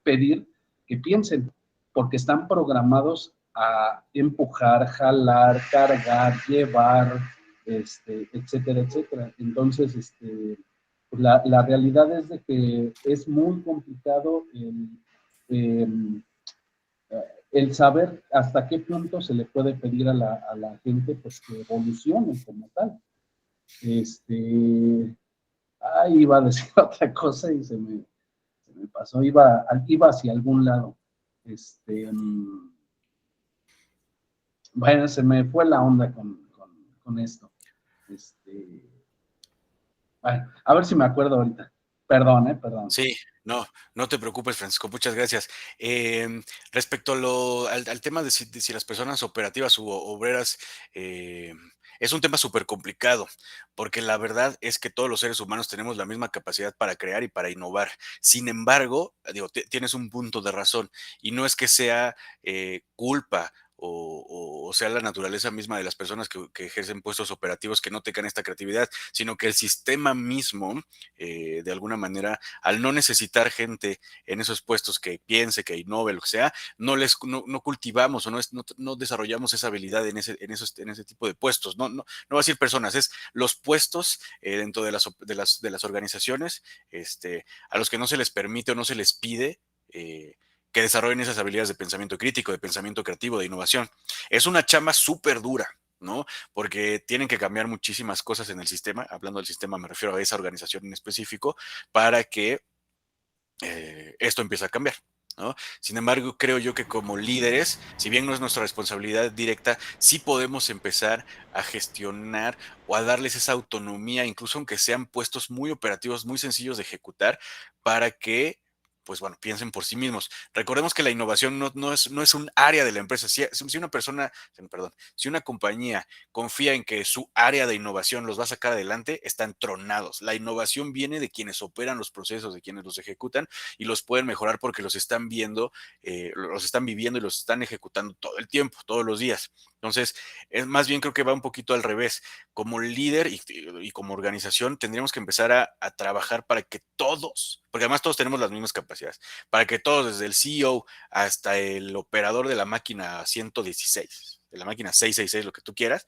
pedir que piensen, porque están programados a empujar, jalar, cargar, llevar, etcétera, etcétera. Entonces, pues la realidad es de que es muy complicado el saber hasta qué punto se le puede pedir a la gente pues que evolucione como tal. Iba a decir otra cosa y se me pasó, iba hacia algún lado. Bueno, se me fue la onda con esto. Bueno, a ver si me acuerdo ahorita. Perdón, perdón. Sí, no te preocupes, Francisco, muchas gracias. Respecto al tema de si las personas operativas u obreras, es un tema súper complicado, porque la verdad es que todos los seres humanos tenemos la misma capacidad para crear y para innovar. Sin embargo, digo, tienes un punto de razón, y no es que sea culpa o sea la naturaleza misma de las personas que ejercen puestos operativos que no tengan esta creatividad, sino que el sistema mismo, de alguna manera, al no necesitar gente en esos puestos que piense, que innove, lo que sea, no cultivamos o no desarrollamos esa habilidad en ese tipo de puestos. No va a decir personas, es los puestos dentro de las organizaciones, a los que no se les permite o no se les pide que desarrollen esas habilidades de pensamiento crítico, de pensamiento creativo, de innovación. Es una chamba súper dura, ¿no? Porque tienen que cambiar muchísimas cosas en el sistema. Hablando del sistema, me refiero a esa organización en específico, para que esto empiece a cambiar, ¿no? Sin embargo, creo yo que como líderes, si bien no es nuestra responsabilidad directa, sí podemos empezar a gestionar o a darles esa autonomía, incluso aunque sean puestos muy operativos, muy sencillos de ejecutar, para que pues bueno, piensen por sí mismos. Recordemos que la innovación no es un área de la empresa. Si una compañía confía en que su área de innovación los va a sacar adelante, están tronados. La innovación viene de quienes operan los procesos, de quienes los ejecutan y los pueden mejorar porque los están viendo, los están viviendo y los están ejecutando todo el tiempo, todos los días. Entonces, más bien creo que va un poquito al revés. Como líder y como organización tendríamos que empezar a trabajar para que todos, porque además todos tenemos las mismas capacidades, para que todos, desde el CEO hasta el operador de la máquina 116, de la máquina 666, lo que tú quieras,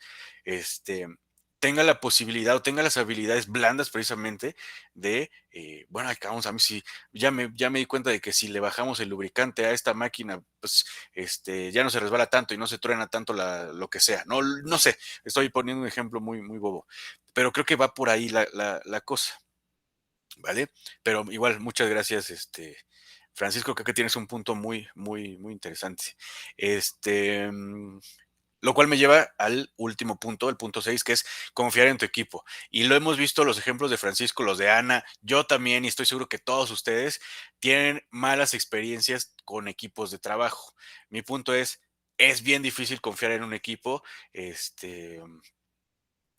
tenga la posibilidad o tenga las habilidades blandas precisamente de, bueno, acabamos a mí sí, ya me di cuenta de que si le bajamos el lubricante a esta máquina, pues ya no se resbala tanto y no se truena tanto lo que sea. No sé, estoy poniendo un ejemplo muy, muy bobo, pero creo que va por ahí la cosa, ¿vale? Pero igual, muchas gracias, Francisco, creo que tienes un punto muy, muy, muy interesante. Lo cual me lleva al último punto, el punto 6, que es confiar en tu equipo. Y lo hemos visto, los ejemplos de Francisco, los de Ana, yo también, y estoy seguro que todos ustedes tienen malas experiencias con equipos de trabajo. Mi punto es bien difícil confiar en un equipo,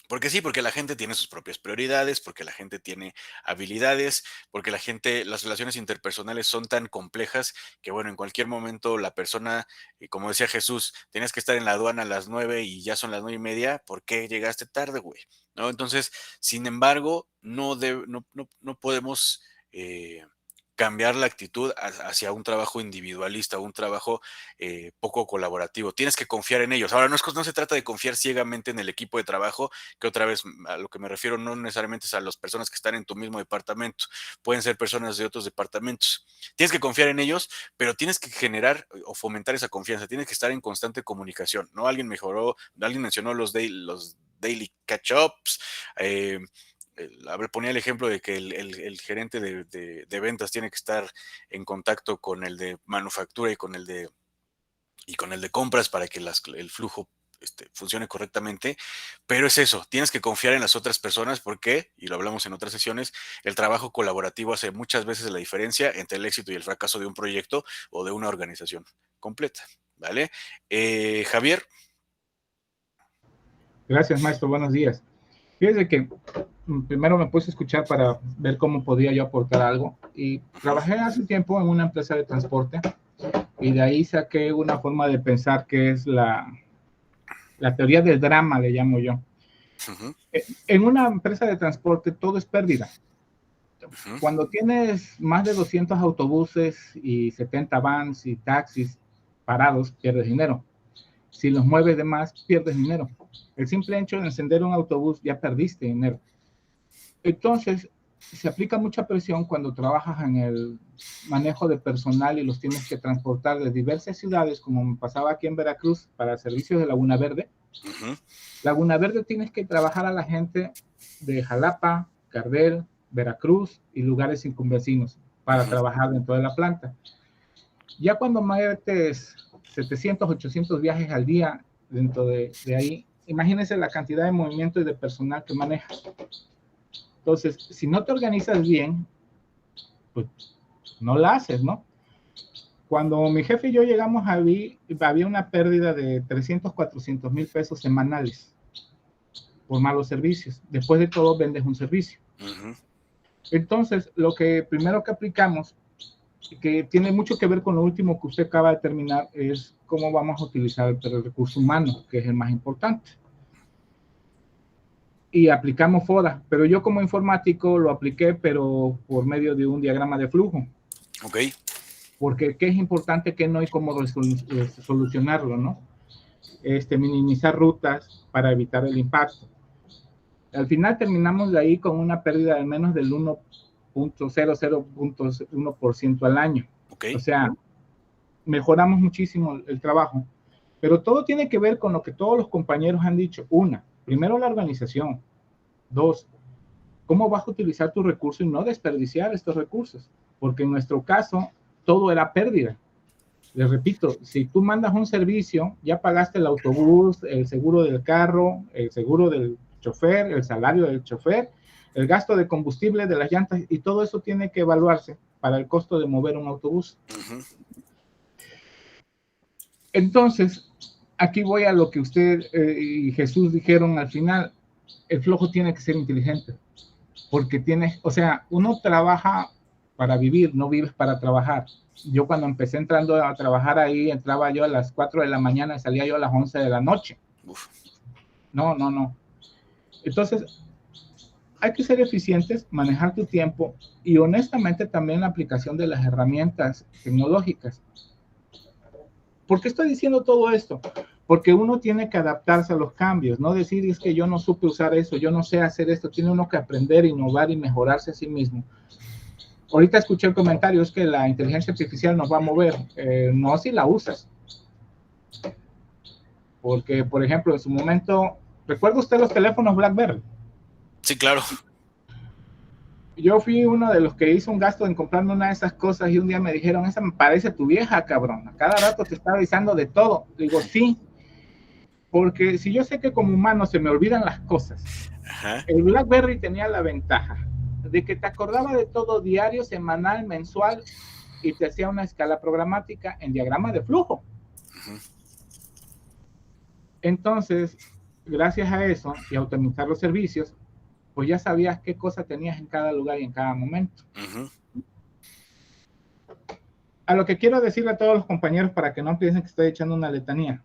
porque sí, porque la gente tiene sus propias prioridades, porque la gente tiene habilidades, porque las relaciones interpersonales son tan complejas que, bueno, en cualquier momento la persona, como decía Jesús, tienes que estar en la aduana a las 9 y ya son las 9:30, ¿por qué llegaste tarde, güey? ¿No? Entonces, sin embargo, no podemos cambiar la actitud hacia un trabajo individualista, un trabajo poco colaborativo. Tienes que confiar en ellos. Ahora, no se trata de confiar ciegamente en el equipo de trabajo, que otra vez a lo que me refiero no necesariamente es a las personas que están en tu mismo departamento, pueden ser personas de otros departamentos. Tienes que confiar en ellos, pero tienes que generar o fomentar esa confianza, tienes que estar en constante comunicación, ¿no? Alguien mencionó los daily catch-ups, ponía el ejemplo de que el gerente de ventas tiene que estar en contacto con el de manufactura y con el de compras para que el flujo funcione correctamente, pero es eso, tienes que confiar en las otras personas porque, y lo hablamos en otras sesiones, el trabajo colaborativo hace muchas veces la diferencia entre el éxito y el fracaso de un proyecto o de una organización completa, ¿vale? Javier. Gracias, maestro, buenos días. Fíjese que primero me puse a escuchar para ver cómo podía yo aportar algo y trabajé hace tiempo en una empresa de transporte y de ahí saqué una forma de pensar que es la teoría del drama, le llamo yo. Uh-huh. En una empresa de transporte todo es pérdida. Uh-huh. Cuando tienes más de 200 autobuses y 70 vans y taxis parados, pierdes dinero. Si los mueves de más, pierdes dinero. El simple hecho de encender un autobús, ya perdiste dinero. Entonces, se aplica mucha presión cuando trabajas en el manejo de personal y los tienes que transportar de diversas ciudades, como me pasaba aquí en Veracruz, para servicios de Laguna Verde. Laguna Verde tienes que trabajar a la gente de Jalapa, Gardel, Veracruz y lugares circunvecinos para trabajar dentro de la planta. Ya cuando metes 700, 800 viajes al día dentro de ahí, imagínense la cantidad de movimiento y de personal que manejas. Entonces, si no te organizas bien, pues no la haces, ¿no? Cuando mi jefe y yo llegamos ahí, había una pérdida de 300, 400 mil pesos semanales por malos servicios. Después de todo, vendes un servicio. Entonces, lo que primero que aplicamos, que tiene mucho que ver con lo último que usted acaba de terminar, es cómo vamos a utilizar el recurso humano, que es el más importante. Y aplicamos FODA, pero yo como informático lo apliqué, pero por medio de un diagrama de flujo. Ok. Porque qué es importante, qué no y cómo solucionarlo, ¿no? Minimizar rutas para evitar el impacto. Al final terminamos de ahí con una pérdida de menos del 1.00.1% al año. Okay. O sea, mejoramos muchísimo el trabajo. Pero todo tiene que ver con lo que todos los compañeros han dicho. Primero la organización. 2, cómo vas a utilizar tus recursos y no desperdiciar estos recursos. Porque en nuestro caso, todo era pérdida. Les repito, si tú mandas un servicio, ya pagaste el autobús, el seguro del carro, el seguro del chofer, el salario del chofer, el gasto de combustible de las llantas, y todo eso tiene que evaluarse para el costo de mover un autobús. Entonces, aquí voy a lo que usted y Jesús dijeron al final. El flujo tiene que ser inteligente, porque uno trabaja para vivir, no vives para trabajar. Yo cuando empecé entrando a trabajar ahí, entraba yo a las 4 de la mañana y salía yo a las 11 de la noche. No. Entonces, hay que ser eficientes, manejar tu tiempo y honestamente también la aplicación de las herramientas tecnológicas. ¿Por qué estoy diciendo todo esto? Porque uno tiene que adaptarse a los cambios, no decir es que yo no supe usar eso, yo no sé hacer esto, tiene uno que aprender, innovar y mejorarse a sí mismo. Ahorita escuché el comentario, es que la inteligencia artificial nos va a mover. No si la usas. Porque, por ejemplo, en su momento, ¿recuerda usted los teléfonos BlackBerry? Sí, claro. Yo fui uno de los que hizo un gasto en comprarme una de esas cosas y un día me dijeron, esa me parece tu vieja, cabrón. A cada rato te está avisando de todo. Digo, sí. Porque si yo sé que como humano se me olvidan las cosas, el BlackBerry tenía la ventaja de que te acordaba de todo diario, semanal, mensual, y te hacía una escala programática en diagrama de flujo. Entonces, gracias a eso y a optimizar los servicios, pues ya sabías qué cosa tenías en cada lugar y en cada momento. A lo que quiero decirle a todos los compañeros para que no piensen que estoy echando una letanía,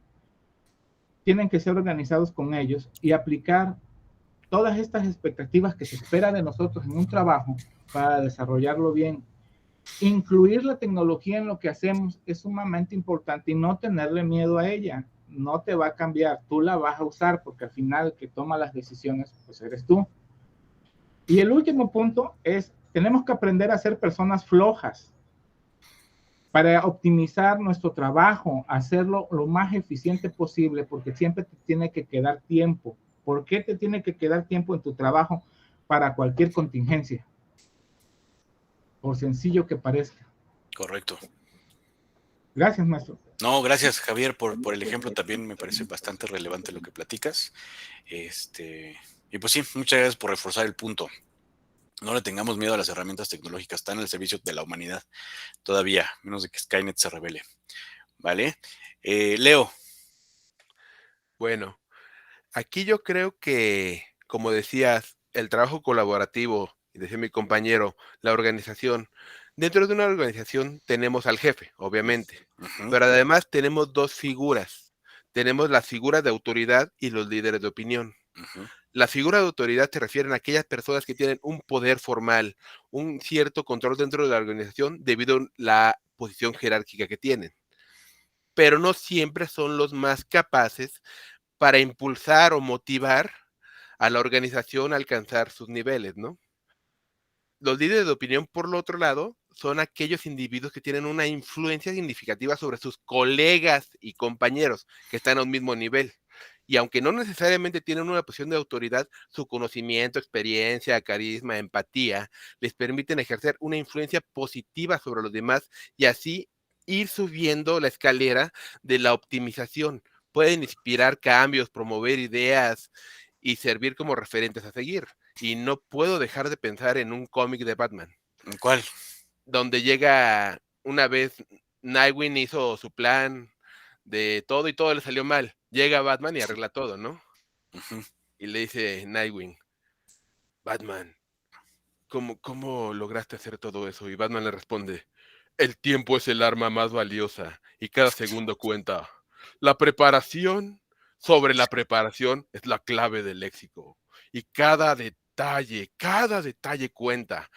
tienen que ser organizados con ellos y aplicar todas estas expectativas que se espera de nosotros en un trabajo para desarrollarlo bien. Incluir la tecnología en lo que hacemos es sumamente importante y no tenerle miedo a ella. No te va a cambiar, tú la vas a usar porque al final el que toma las decisiones pues eres tú. Y el último punto es, tenemos que aprender a ser personas flojas para optimizar nuestro trabajo, hacerlo lo más eficiente posible, porque siempre te tiene que quedar tiempo. ¿Por qué te tiene que quedar tiempo en tu trabajo para cualquier contingencia? Por sencillo que parezca. Correcto. Gracias, maestro. No, gracias, Javier, por el ejemplo. También me parece bastante relevante lo que platicas. Y pues sí, muchas gracias por reforzar el punto. No le tengamos miedo a las herramientas tecnológicas, están al servicio de la humanidad todavía, menos de que Skynet se revele. ¿Vale? Leo. Bueno, aquí yo creo que, como decías, el trabajo colaborativo, y decía mi compañero, la organización. Dentro de una organización tenemos al jefe, obviamente, pero además tenemos dos figuras. Tenemos las figuras de autoridad y los líderes de opinión. La figura de autoridad se refieren a aquellas personas que tienen un poder formal, un cierto control dentro de la organización debido a la posición jerárquica que tienen. pero no siempre son los más capaces para impulsar o motivar a la organización a alcanzar sus niveles, ¿no? Los líderes de opinión, por lo otro lado, son aquellos individuos que tienen una influencia significativa sobre sus colegas y compañeros que están a un mismo nivel. Y aunque no necesariamente tienen una posición de autoridad, su conocimiento, experiencia, carisma, empatía, les permiten ejercer una influencia positiva sobre los demás y así ir subiendo la escalera de la optimización. Pueden inspirar cambios, promover ideas y servir como referentes a seguir. Y no puedo dejar de pensar en un cómic de Batman. ¿Cuál? Donde llega una vez, Nightwing hizo su plan de todo y todo le salió mal. Llega Batman y arregla todo, ¿no? Ujú. Y le dice Nightwing, Batman, ¿cómo lograste hacer todo eso? Y Batman le responde, el tiempo es el arma más valiosa y cada segundo cuenta. La preparación sobre la preparación es la clave del éxito. Y cada detalle cuenta.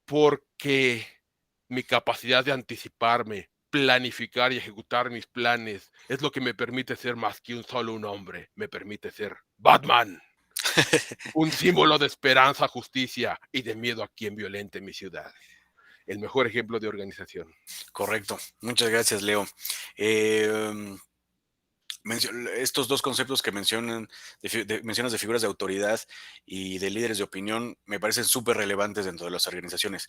Porque mi capacidad de anticiparme, planificar y ejecutar mis planes es lo que me permite ser más que un hombre. Me permite ser Batman. Un símbolo de esperanza, justicia y de miedo a quien violente mi ciudad. El mejor ejemplo de organización. Correcto. Muchas gracias, Leo. Estos dos conceptos que mencionas de figuras de autoridad y de líderes de opinión me parecen súper relevantes dentro de las organizaciones.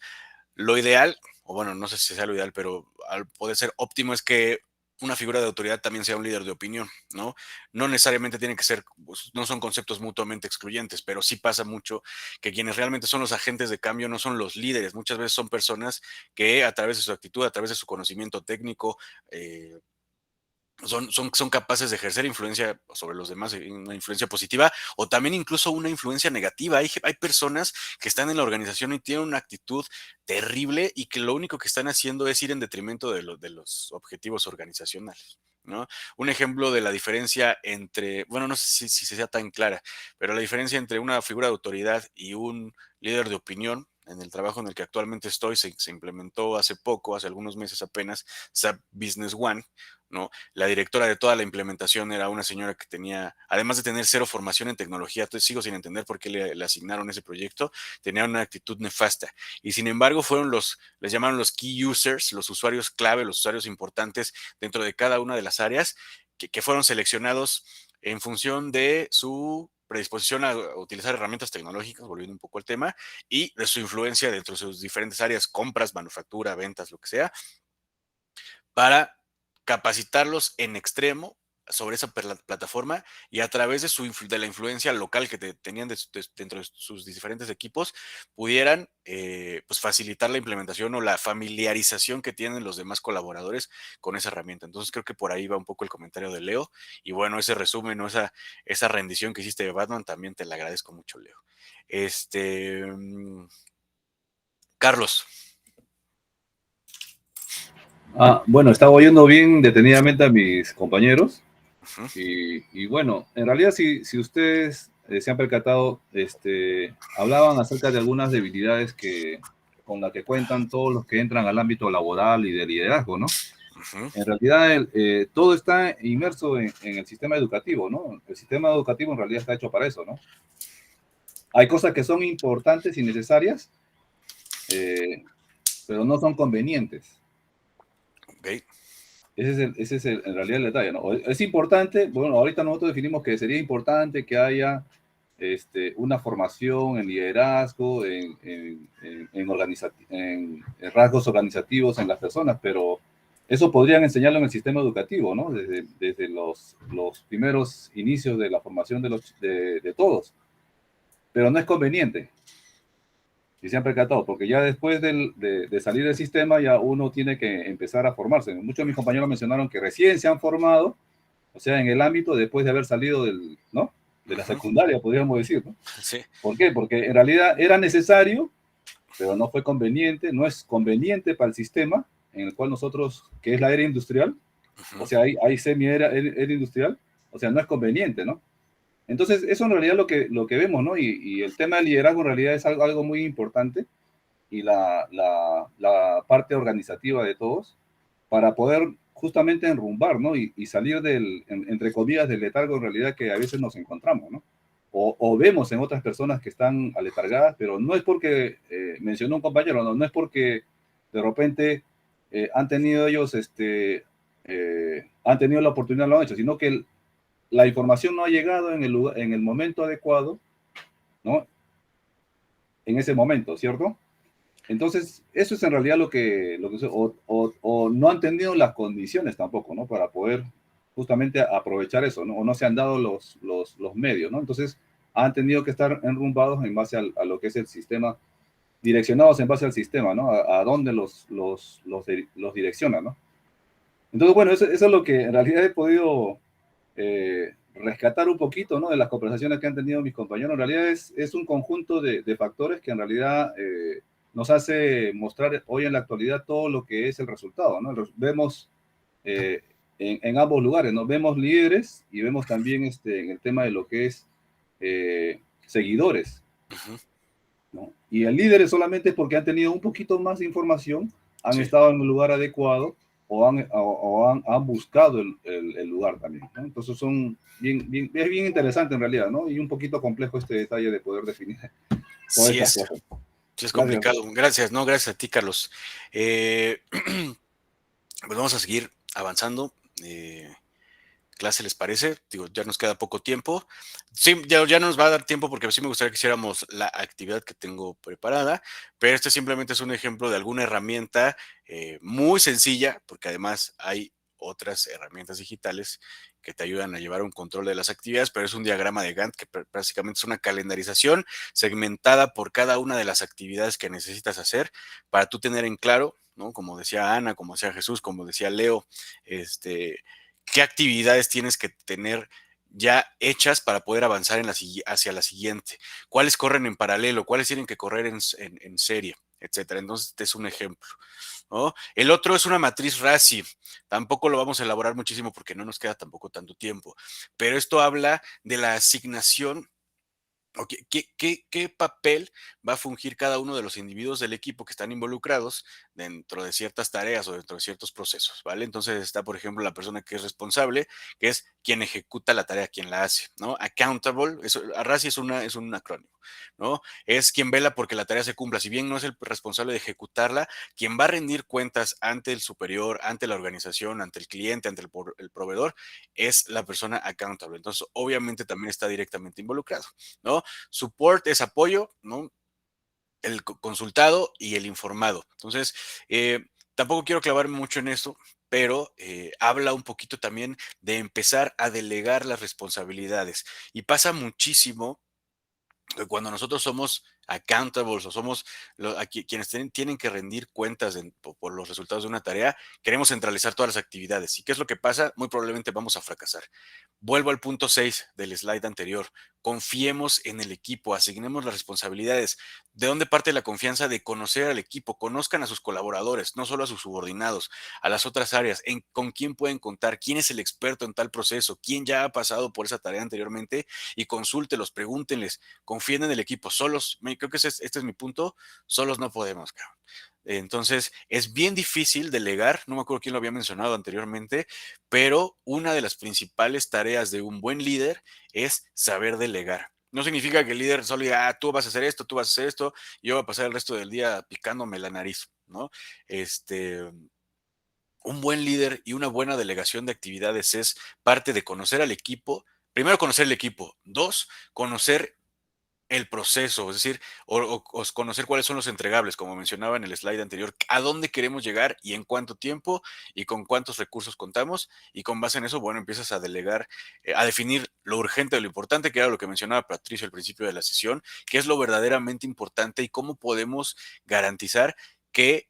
Lo ideal, o bueno, no sé si sea lo ideal, pero al poder ser óptimo es que una figura de autoridad también sea un líder de opinión, ¿no? No necesariamente tienen que ser, pues, no son conceptos mutuamente excluyentes, pero sí pasa mucho que quienes realmente son los agentes de cambio no son los líderes. Muchas veces son personas que a través de su actitud, a través de su conocimiento técnico, son capaces de ejercer influencia sobre los demás, una influencia positiva o también incluso una influencia negativa. Hay personas que están en la organización y tienen una actitud terrible y que lo único que están haciendo es ir en detrimento de los objetivos organizacionales, ¿no? Un ejemplo de la diferencia entre, bueno, no sé si sea tan clara, pero la diferencia entre una figura de autoridad y un líder de opinión en el trabajo en el que actualmente estoy se implementó hace poco, hace algunos meses apenas, SAP Business One, ¿no? La directora de toda la implementación era una señora que tenía, además de tener cero formación en tecnología, entonces sigo sin entender por qué le asignaron ese proyecto, tenía una actitud nefasta. Y sin embargo les llamaron los key users, los usuarios clave, los usuarios importantes dentro de cada una de las áreas, que fueron seleccionados en función de su predisposición a utilizar herramientas tecnológicas, volviendo un poco al tema, y de su influencia dentro de sus diferentes áreas, compras, manufactura, ventas, lo que sea, para capacitarlos en extremo sobre esa plataforma y a través de la influencia local que tenían dentro de sus diferentes equipos, pudieran pues facilitar la implementación o la familiarización que tienen los demás colaboradores con esa herramienta. Entonces creo que por ahí va un poco el comentario de Leo y bueno, ese resumen o esa rendición que hiciste de Batman también te la agradezco mucho, Leo. Carlos. Bueno, estaba oyendo bien detenidamente a mis compañeros y bueno, en realidad si ustedes se han percatado, hablaban acerca de algunas debilidades con las que cuentan todos los que entran al ámbito laboral y de liderazgo, ¿no? En realidad todo está inmerso en el sistema educativo, ¿no? El sistema educativo en realidad está hecho para eso, ¿no? Hay cosas que son importantes y necesarias, pero no son convenientes. Okay. Ese es en realidad el detalle, ¿no? Es importante, bueno, ahorita nosotros definimos que sería importante que haya una formación en liderazgo, en rasgos organizativos en las personas, pero eso podrían enseñarlo en el sistema educativo, ¿no? Desde los primeros inicios de la formación de todos, pero no es conveniente. Y se han percatado, porque ya después de salir del sistema ya uno tiene que empezar a formarse. Muchos de mis compañeros mencionaron que recién se han formado, o sea, en el ámbito después de haber salido de la secundaria, podríamos decir, ¿no? Sí. ¿Por qué? Porque en realidad era necesario, pero no fue conveniente, no es conveniente para el sistema en el cual nosotros, que es la era industrial, o sea, hay semi-era industrial, o sea, no es conveniente, ¿no? Entonces, eso en realidad es lo que vemos, ¿no? Y el tema del liderazgo en realidad es algo muy importante y la parte organizativa de todos para poder justamente enrumbar, ¿no? Y salir entre comillas, del letargo en realidad que a veces nos encontramos, ¿no? O vemos en otras personas que están aletargadas, pero no es porque, mencionó un compañero, no es porque de repente han tenido ellos, han tenido la oportunidad, lo han hecho, sino que la información no ha llegado en el momento adecuado, ¿no? En ese momento, ¿cierto? Entonces, eso es en realidad lo que o no han tenido las condiciones tampoco, ¿no? Para poder justamente aprovechar eso, ¿no? O no se han dado los medios, ¿no? Entonces, han tenido que estar enrumbados en base a lo que es el sistema, direccionados en base al sistema, ¿no? A dónde los direcciona, ¿no? Entonces, bueno, eso es lo que en realidad he podido rescatar un poquito, ¿no? De las conversaciones que han tenido mis compañeros. En realidad es un conjunto de factores que en realidad nos hace mostrar hoy en la actualidad todo lo que es el resultado, ¿no? Vemos en ambos lugares, ¿no? Vemos líderes y vemos también en el tema de lo que es seguidores, ¿no? Y el líder es solamente porque han tenido un poquito más de información, han estado en el lugar adecuado o han buscado el lugar también, ¿no? Entonces es bien interesante en realidad, ¿no? Y un poquito complejo este detalle de poder definir todas Sí, estas cosas. Sí, es complicado. Gracias, no, gracias a ti, Carlos. Pues vamos a seguir avanzando. Clase, ¿les parece? Digo, ya nos queda poco tiempo. Sí, ya no nos va a dar tiempo porque sí me gustaría que hiciéramos la actividad que tengo preparada, pero este simplemente es un ejemplo de alguna herramienta muy sencilla, porque además hay otras herramientas digitales que te ayudan a llevar un control de las actividades, pero es un diagrama de Gantt que básicamente es una calendarización segmentada por cada una de las actividades que necesitas hacer para tú tener en claro, ¿no? Como decía Ana, como decía Jesús, como decía Leo, qué actividades tienes que tener ya hechas para poder avanzar hacia la siguiente, cuáles corren en paralelo, cuáles tienen que correr en serie, etcétera. Entonces, este es un ejemplo, ¿no? El otro es una matriz RACI. Tampoco lo vamos a elaborar muchísimo porque no nos queda tampoco tanto tiempo, pero esto habla de la asignación. ¿Qué papel va a fungir cada uno de los individuos del equipo que están involucrados dentro de ciertas tareas o dentro de ciertos procesos, ¿vale? Entonces está, por ejemplo, la persona que es responsable, que es quien ejecuta la tarea, quien la hace, ¿no? Accountable, RACI es un acrónimo, ¿no? Es quien vela porque la tarea se cumpla. Si bien no es el responsable de ejecutarla, quien va a rendir cuentas ante el superior, ante la organización, ante el cliente, ante el proveedor, es la persona accountable. Entonces, obviamente también está directamente involucrado, ¿no? Support es apoyo, ¿no? El consultado y el informado. Entonces, tampoco quiero clavarme mucho en esto, pero habla un poquito también de empezar a delegar las responsabilidades. Y pasa muchísimo cuando nosotros somos accountables o somos quienes tienen que rendir cuentas por los resultados de una tarea, queremos centralizar todas las actividades. ¿Y qué es lo que pasa? Muy probablemente vamos a fracasar. Vuelvo al punto 6 del slide anterior. Confiemos en el equipo, asignemos las responsabilidades. ¿De dónde parte la confianza? De conocer al equipo, conozcan a sus colaboradores, no solo a sus subordinados, a las otras áreas, con quién pueden contar, quién es el experto en tal proceso, quién ya ha pasado por esa tarea anteriormente y consúltelos, pregúntenles, confíen en el equipo. Solos, creo que este es mi punto, solos no podemos, cabrón. Entonces, es bien difícil delegar, no me acuerdo quién lo había mencionado anteriormente, pero una de las principales tareas de un buen líder es saber delegar. No significa que el líder solo diga, tú vas a hacer esto, tú vas a hacer esto, y yo voy a pasar el resto del día picándome la nariz, ¿no? Un buen líder y una buena delegación de actividades es parte de conocer al equipo. Primero, conocer el equipo. 2, conocer el proceso, es decir, o conocer cuáles son los entregables, como mencionaba en el slide anterior, a dónde queremos llegar y en cuánto tiempo y con cuántos recursos contamos, y con base en eso, bueno, empiezas a delegar, a definir lo urgente de lo importante, que era lo que mencionaba Patricio al principio de la sesión, qué es lo verdaderamente importante y cómo podemos garantizar que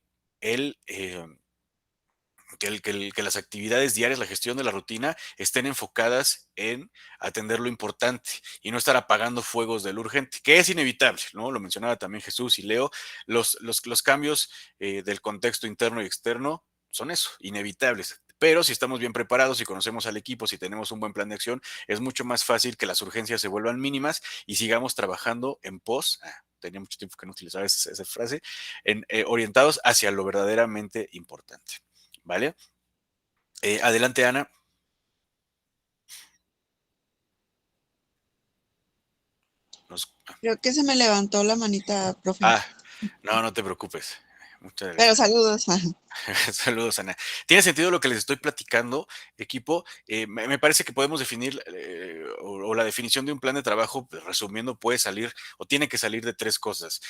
que las actividades diarias, la gestión de la rutina, estén enfocadas en atender lo importante y no estar apagando fuegos de lo urgente, que es inevitable, ¿no? Lo mencionaba también Jesús y Leo, los cambios del contexto interno y externo son eso, inevitables. Pero si estamos bien preparados y conocemos al equipo, si tenemos un buen plan de acción, es mucho más fácil que las urgencias se vuelvan mínimas y sigamos trabajando en pos, tenía mucho tiempo que no utilizaba esa frase, orientados hacia lo verdaderamente importante. ¿Vale? Adelante, Ana. Creo que se me levantó la manita, profe. No te preocupes. Muchas Pero gracias. saludos. Saludos, Ana. ¿Tiene sentido lo que les estoy platicando, equipo? Me parece que podemos definir, o la definición de un plan de trabajo, pues, resumiendo, puede salir o tiene que salir de 3 cosas.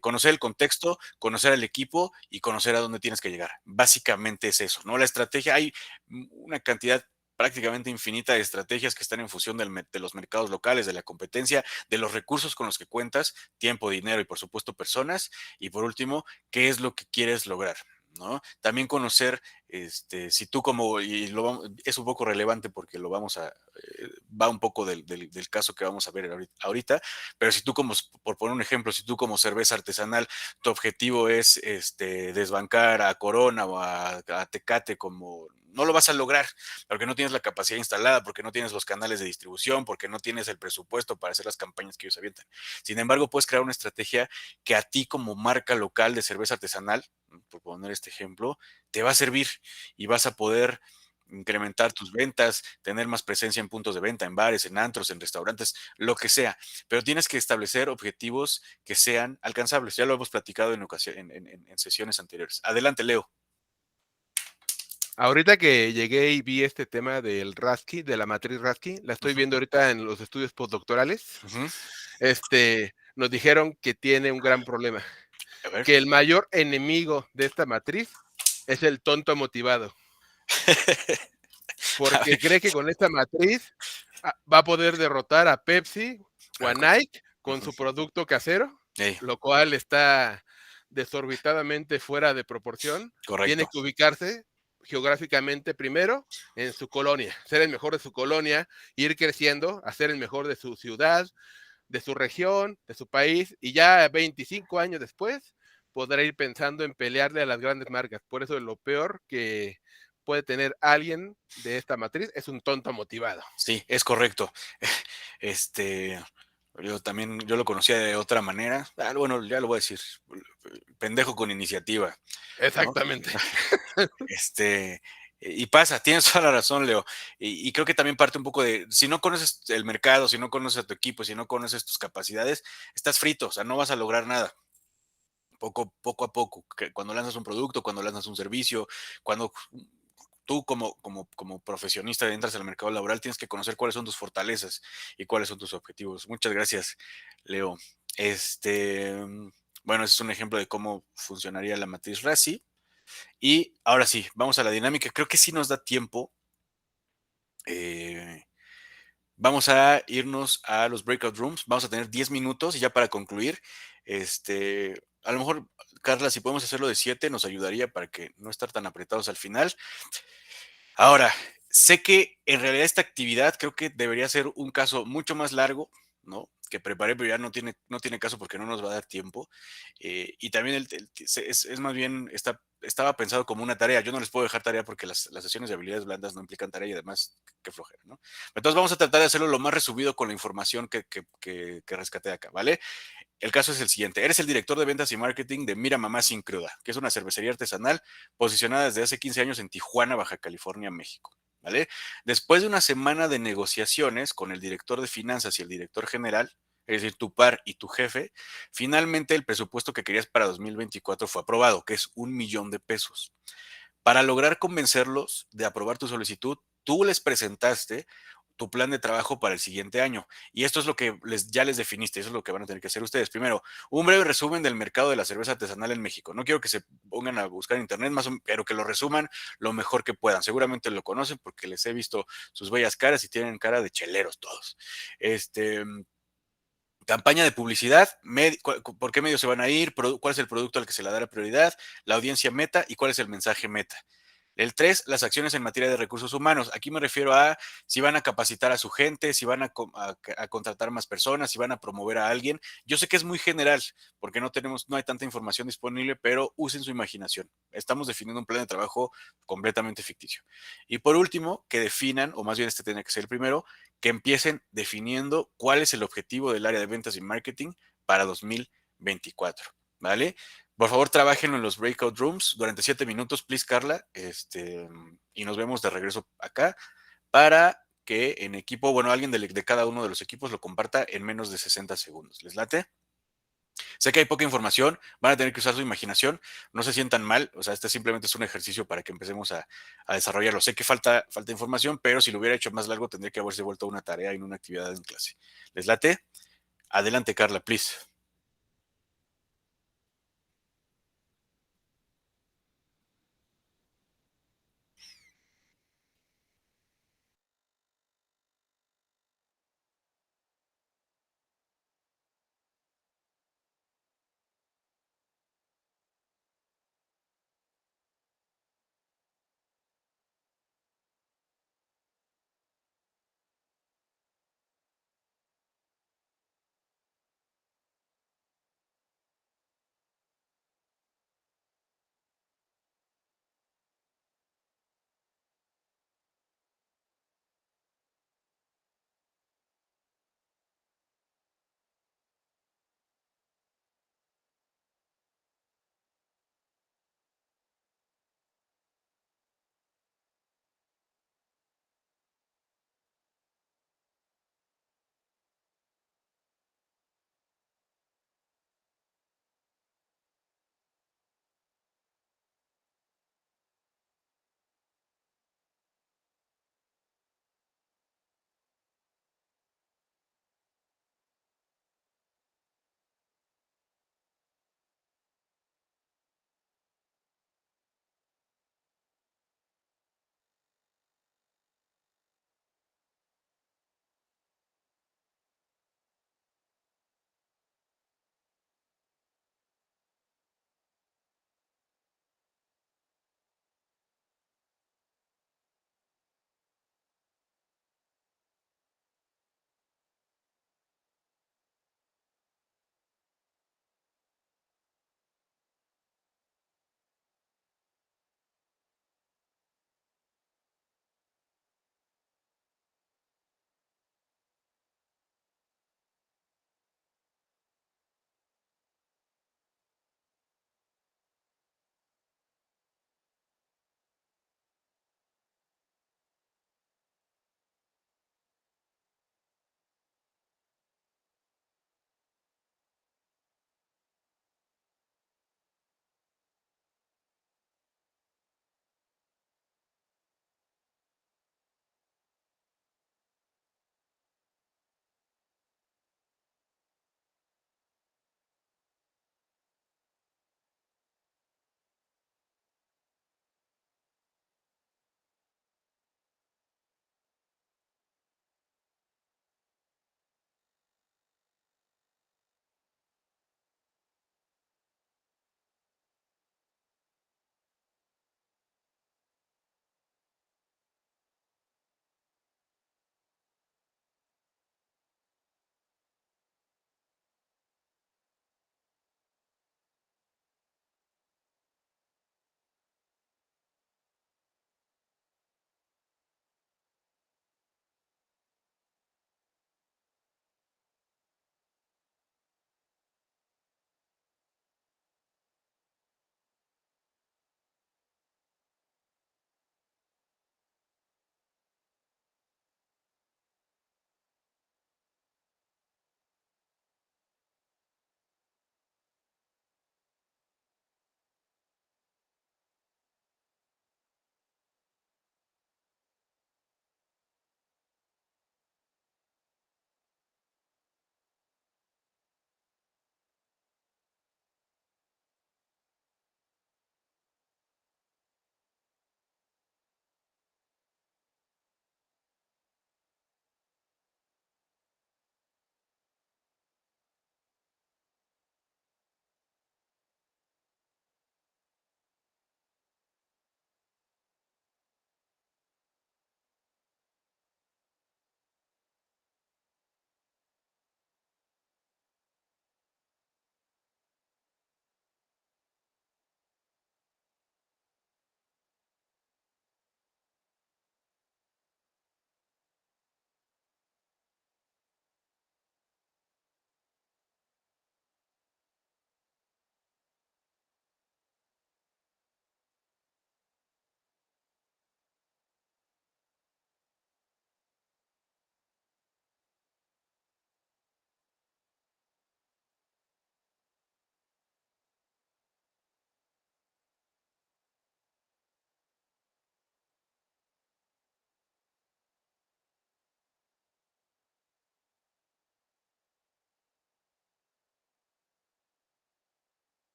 Conocer el contexto, conocer al equipo y conocer a dónde tienes que llegar. Básicamente es eso, ¿no? La estrategia, hay una cantidad prácticamente infinita de estrategias que están en función de los mercados locales, de la competencia, de los recursos con los que cuentas, tiempo, dinero y por supuesto personas. Y por último, ¿qué es lo que quieres lograr? ¿No? También conocer, si tú es un poco relevante porque va un poco del caso que vamos a ver ahorita, pero si tú por poner un ejemplo, si tú como cerveza artesanal, tu objetivo es desbancar a Corona o a Tecate, como no lo vas a lograr, porque no tienes la capacidad instalada, porque no tienes los canales de distribución, porque no tienes el presupuesto para hacer las campañas que ellos avientan. Sin embargo, puedes crear una estrategia que a ti como marca local de cerveza artesanal, por poner este ejemplo, te va a servir y vas a poder incrementar tus ventas, tener más presencia en puntos de venta, en bares, en antros, en restaurantes, lo que sea. Pero tienes que establecer objetivos que sean alcanzables. Ya lo hemos platicado en sesiones anteriores. Adelante, Leo. Ahorita que llegué y vi este tema del Rasky, de la matriz Rasky, la estoy viendo ahorita en los estudios postdoctorales. Nos dijeron que tiene un gran problema. Que el mayor enemigo de esta matriz es el tonto motivado. Porque cree que con esta matriz va a poder derrotar a Pepsi o a Nike con su producto casero, lo cual está desorbitadamente fuera de proporción. Correcto. Tiene que ubicarse geográficamente primero en su colonia, ser el mejor de su colonia, ir creciendo, a ser el mejor de su ciudad, de su región, de su país, y ya 25 años después podrá ir pensando en pelearle a las grandes marcas. Por eso lo peor que puede tener alguien de esta matriz es un tonto motivado. Sí, es correcto. Yo lo conocía de otra manera. Bueno, ya lo voy a decir. Pendejo con iniciativa, ¿no? Exactamente. Y pasa, tienes toda la razón, Leo. Y creo que también parte un poco de, si no conoces el mercado, si no conoces a tu equipo, si no conoces tus capacidades, estás frito, o sea, no vas a lograr nada. Poco a poco, cuando lanzas un producto, cuando lanzas un servicio, cuando tú como profesionista entras al mercado laboral, tienes que conocer cuáles son tus fortalezas y cuáles son tus objetivos. Muchas gracias, Leo. Bueno, ese es un ejemplo de cómo funcionaría la matriz RASI. Y ahora sí, vamos a la dinámica. Creo que sí nos da tiempo. Vamos a irnos a los breakout rooms. Vamos a tener 10 minutos y ya para concluir, a lo mejor, Carla, si podemos hacerlo de 7, nos ayudaría para que no estar tan apretados al final. Ahora, sé que en realidad esta actividad creo que debería ser un caso mucho más largo, ¿no? Que preparé, pero ya no tiene caso porque no nos va a dar tiempo. Y también es más bien, estaba pensado como una tarea. Yo no les puedo dejar tarea porque las sesiones de habilidades blandas no implican tarea y además, qué flojera, ¿no? Entonces vamos a tratar de hacerlo lo más resumido con la información que rescaté acá, ¿vale? El caso es el siguiente. Eres el director de ventas y marketing de Mira Mamá Sin Cruda, que es una cervecería artesanal posicionada desde hace 15 años en Tijuana, Baja California, México. ¿Vale? Después de una semana de negociaciones con el director de finanzas y el director general, es decir, tu par y tu jefe, finalmente el presupuesto que querías para 2024 fue aprobado, que es $1,000,000. Para lograr convencerlos de aprobar tu solicitud, tú les presentaste tu plan de trabajo para el siguiente año. Y esto es lo que ya les definiste, eso es lo que van a tener que hacer ustedes. Primero, un breve resumen del mercado de la cerveza artesanal en México. No quiero que se pongan a buscar en internet, pero que lo resuman lo mejor que puedan. Seguramente lo conocen porque les he visto sus bellas caras y tienen cara de cheleros todos. Campaña de publicidad, ¿por qué medios se van a ir? ¿Cuál es el producto al que se le da la prioridad? La audiencia meta y cuál es el mensaje meta. El 3, las acciones en materia de recursos humanos. Aquí me refiero a si van a capacitar a su gente, si van a contratar más personas, si van a promover a alguien. Yo sé que es muy general porque no hay tanta información disponible, pero usen su imaginación. Estamos definiendo un plan de trabajo completamente ficticio. Y por último, que definan, o más bien este tiene que ser el primero, que empiecen definiendo cuál es el objetivo del área de ventas y marketing para 2024. ¿Vale? Por favor, trabajen en los breakout rooms durante 7 minutos, please, Carla. Y nos vemos de regreso acá para que en equipo, bueno, alguien de cada uno de los equipos lo comparta en menos de 60 segundos. ¿Les late? Sé que hay poca información, van a tener que usar su imaginación, no se sientan mal, o sea, este simplemente es un ejercicio para que empecemos a desarrollarlo. Sé que falta información, pero si lo hubiera hecho más largo tendría que haberse vuelto una tarea y no una actividad en clase. ¿Les late? Adelante, Carla, please.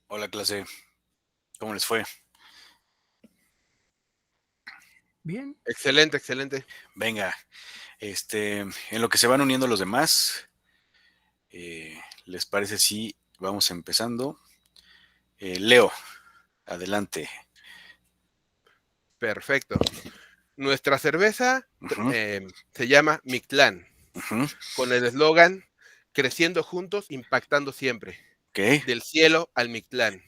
Hola, clase. ¿Cómo les fue? Bien. Excelente, excelente. Venga, en lo que se van uniendo los demás, ¿les parece si vamos empezando? Leo, adelante. Perfecto. Nuestra cerveza Ujú, se llama Mictlán, ujú, con el eslogan Creciendo juntos, impactando siempre. ok. Del cielo al Mictlán.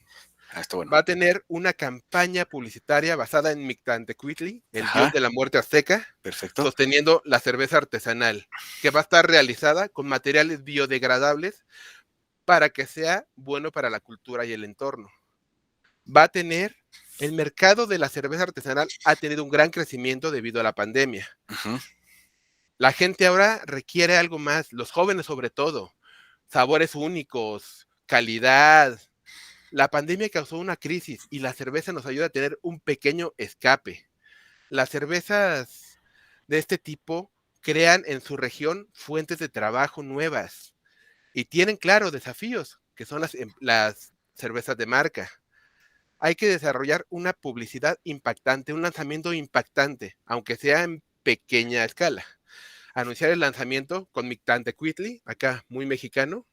Está bueno. Va a tener una campaña publicitaria basada en Mictlantecuhtli, el Ajá, dios de la muerte azteca, perfecto. sosteniendo la cerveza artesanal, que va a estar realizada con materiales biodegradables para que sea bueno para la cultura y el entorno. Va a tener, el mercado de la cerveza artesanal ha tenido un gran crecimiento debido a la pandemia. Ujú, La gente ahora requiere algo más, los jóvenes sobre todo, sabores únicos, calidad. La pandemia causó una crisis y la cerveza nos ayuda a tener un pequeño escape. Las cervezas de este tipo crean en su región fuentes de trabajo nuevas y tienen, claro, desafíos, que son las cervezas de marca. Hay que desarrollar una publicidad impactante, un lanzamiento impactante, aunque sea en pequeña escala. Anunciar el lanzamiento con Mictlantecuhtli, acá muy mexicano,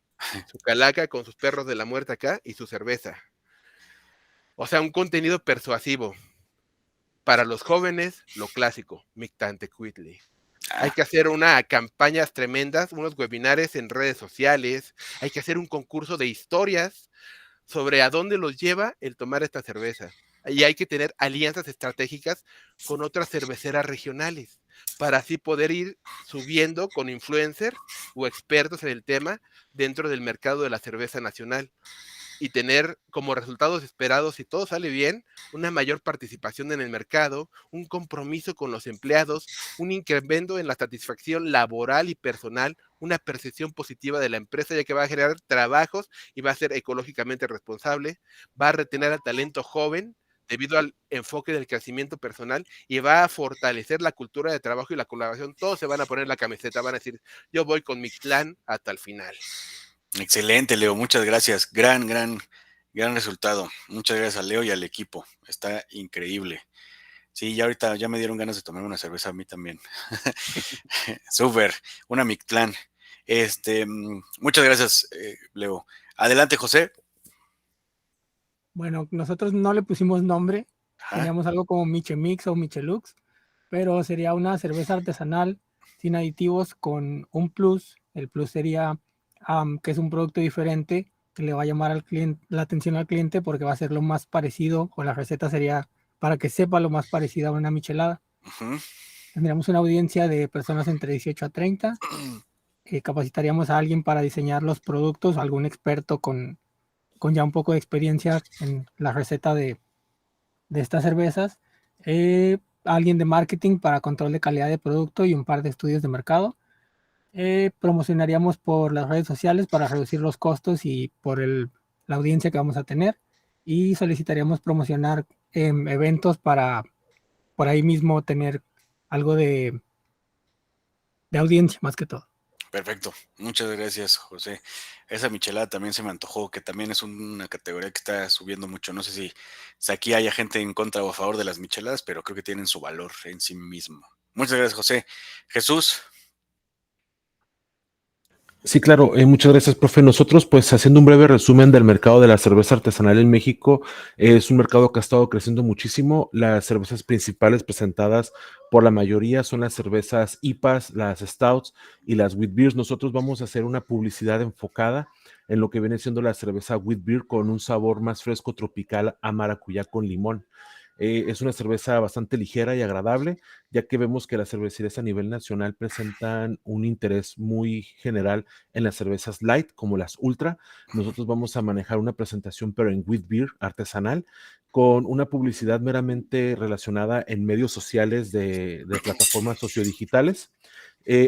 su calaca con sus perros de la muerte acá y su cerveza. O sea, un contenido persuasivo. Para los jóvenes, lo clásico, Mictlantecuhtli. Hay que hacer unas campañas tremendas, unos webinares en redes sociales, hay que hacer un concurso de historias sobre a dónde los lleva el tomar esta cerveza. Y hay que tener alianzas estratégicas con otras cerveceras regionales para así poder ir subiendo con influencers o expertos en el tema dentro del mercado de la cerveza nacional y tener como resultados esperados, si todo sale bien, una mayor participación en el mercado, un compromiso con los empleados, un incremento en la satisfacción laboral y personal, una percepción positiva de la empresa, ya que va a generar trabajos y va a ser ecológicamente responsable, va a retener al talento joven debido al enfoque del crecimiento personal y va a fortalecer la cultura de trabajo y la colaboración. Todos se van a poner la camiseta, van a decir, yo voy con mi clan hasta el final. excelente, Leo. Muchas gracias. Gran resultado. Muchas gracias a Leo y al equipo. Está increíble. Sí, ya ahorita ya me dieron ganas de tomar una cerveza a mí también. Súper, una Mictlán. Muchas gracias, Leo. Adelante, José. Bueno, nosotros no le pusimos nombre, Ajá, teníamos algo como Michemix o Michelux, pero sería una cerveza artesanal sin aditivos con un plus. El plus sería que es un producto diferente que le va a llamar al cliente, la atención al cliente porque va a ser lo más parecido, o la receta sería para que sepa lo más parecido a una michelada. ujú, Tendríamos una audiencia de personas entre 18 a 30. Capacitaríamos a alguien para diseñar los productos, algún experto con ya un poco de experiencia en la receta de estas cervezas, alguien de marketing para control de calidad de producto y un par de estudios de mercado. Promocionaríamos por las redes sociales para reducir los costos y por la audiencia que vamos a tener, y solicitaríamos promocionar eventos para por ahí mismo tener algo de audiencia más que todo. perfecto. Muchas gracias, José. Esa michelada también se me antojó, que también es una categoría que está subiendo mucho. No sé si aquí haya gente en contra o a favor de las micheladas, pero creo que tienen su valor en sí mismo. Muchas gracias, José. Jesús. Sí, claro, muchas gracias, profe. Nosotros, pues, haciendo un breve resumen del mercado de la cerveza artesanal en México, es un mercado que ha estado creciendo muchísimo. Las cervezas principales presentadas por la mayoría son las cervezas IPAs, las Stouts y las Wheat Beers. Nosotros vamos a hacer una publicidad enfocada en lo que viene siendo la cerveza Wheat Beer con un sabor más fresco, tropical, a maracuyá con limón. Es una cerveza bastante ligera y agradable, ya que vemos que las cervecerías a nivel nacional presentan un interés muy general en las cervezas light, como las ultra. Nosotros vamos a manejar una presentación, pero en wheat beer artesanal, con una publicidad meramente relacionada en medios sociales de plataformas sociodigitales.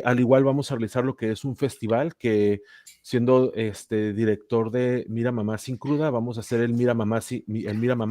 Al igual vamos a realizar lo que es un festival que, siendo director de Mira Mamá Sin Cruda, vamos a hacer el Mira Mamá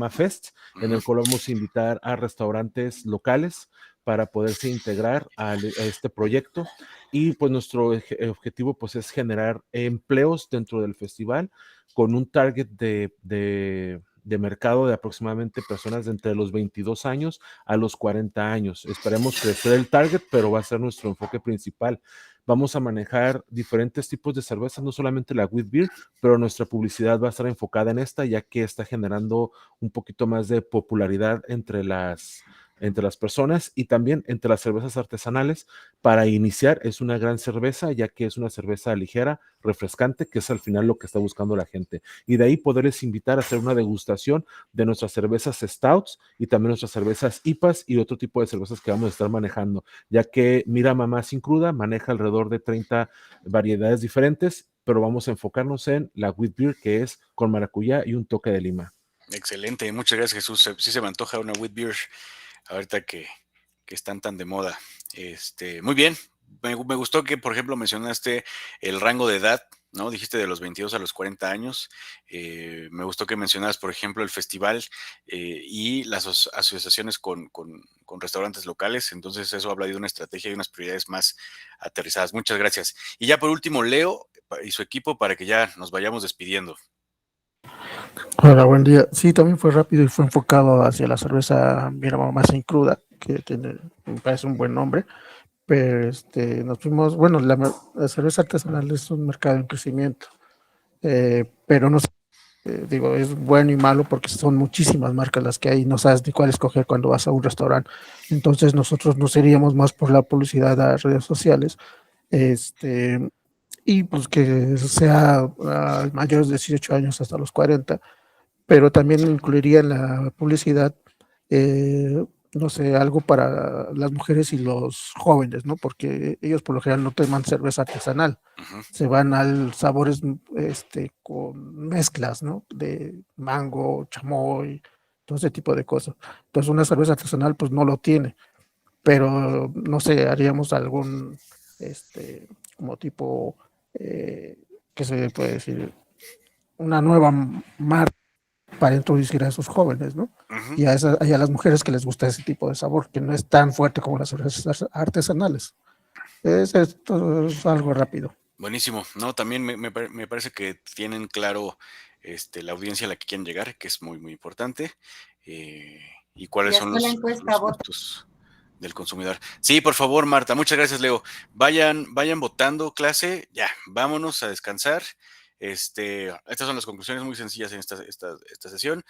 Fest, en el cual vamos a invitar a restaurantes locales para poderse integrar a este proyecto. Y pues nuestro objetivo pues es generar empleos dentro del festival con un target de mercado de aproximadamente personas de entre los 22 años a los 40 años. Esperemos crecer el target, pero va a ser nuestro enfoque principal. Vamos a manejar diferentes tipos de cervezas, no solamente la wheat beer, pero nuestra publicidad va a estar enfocada en esta, ya que está generando un poquito más de popularidad entre las personas y también entre las cervezas artesanales. Para iniciar, es una gran cerveza, ya que es una cerveza ligera, refrescante, que es al final lo que está buscando la gente. Y de ahí poderles invitar a hacer una degustación de nuestras cervezas stouts y también nuestras cervezas IPAs y otro tipo de cervezas que vamos a estar manejando, ya que Mira Mamá Sin Cruda maneja alrededor de 30 variedades diferentes, pero vamos a enfocarnos en la wheat beer, que es con maracuyá y un toque de lima. Excelente, muchas gracias, Jesús. Sí se me antoja una wheat beer ahorita que están tan de moda. Muy bien, me gustó que, por ejemplo, mencionaste el rango de edad, ¿no? Dijiste de los 22 a los 40 años. Me gustó que mencionaras, por ejemplo, el festival y las asociaciones con restaurantes locales. Entonces, eso habla de una estrategia y unas prioridades más aterrizadas. Muchas gracias. Y ya por último, Leo y su equipo para que ya nos vayamos despidiendo. Hola, buen día. Sí, también fue rápido y fue enfocado hacia la cerveza Mira Mamá Sin Cruda, que me parece un buen nombre. Pero nos fuimos, bueno, la cerveza artesanal es un mercado en crecimiento, pero no sé, digo, es bueno y malo porque son muchísimas marcas las que hay, no sabes ni cuál escoger cuando vas a un restaurante. Entonces nosotros nos iríamos más por la publicidad a redes sociales, y pues que sea mayores de 18 años hasta los 40, pero también incluiría en la publicidad, no sé, algo para las mujeres y los jóvenes, ¿no? Porque ellos por lo general no toman cerveza artesanal, se van al sabores con mezclas, ¿no? De mango, chamoy, todo ese tipo de cosas. Entonces una cerveza artesanal pues no lo tiene, pero no sé, haríamos algún, como tipo, ¿qué se puede decir? Una nueva marca para introducir a esos jóvenes, ¿no? Y a las mujeres que les gusta ese tipo de sabor, que no es tan fuerte como las cervezas artesanales. Esto es algo rápido. Buenísimo. No, también me parece que tienen claro la audiencia a la que quieren llegar, que es muy, muy importante, y cuáles Ya son está la los encuesta, vota. gustos del consumidor. Sí, por favor, Marta. Muchas gracias, Leo. Vayan votando, clase. Ya, vámonos a descansar. Estas son las conclusiones muy sencillas en esta sesión.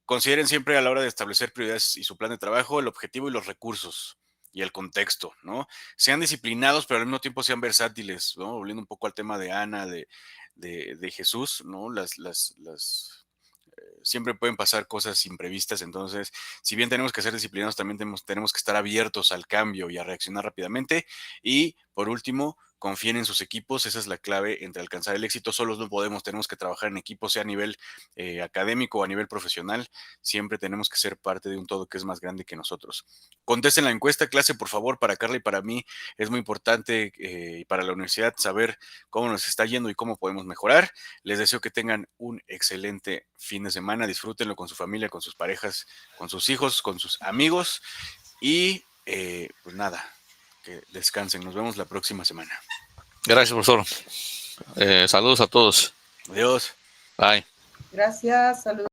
Consideren siempre a la hora de establecer prioridades y su plan de trabajo el objetivo y los recursos y el contexto, ¿no? Sean disciplinados, pero al mismo tiempo sean versátiles, ¿no? Volviendo un poco al tema de Ana, de Jesús, ¿no? Siempre pueden pasar cosas imprevistas, entonces, si bien tenemos que ser disciplinados, también tenemos que estar abiertos al cambio y a reaccionar rápidamente. Y, por último, confíen en sus equipos, esa es la clave entre alcanzar el éxito. Solos no podemos, tenemos que trabajar en equipo, sea a nivel académico o a nivel profesional, siempre tenemos que ser parte de un todo que es más grande que nosotros. Contesten la encuesta, clase, por favor. Para Carla y para mí es muy importante, y para la universidad, saber cómo nos está yendo y cómo podemos mejorar. Les deseo que tengan un excelente fin de semana, disfrútenlo con su familia, con sus parejas, con sus hijos, con sus amigos y pues nada, que descansen. Nos vemos la próxima semana. Gracias, profesor. Saludos a todos. Adiós. Bye. Gracias, saludos.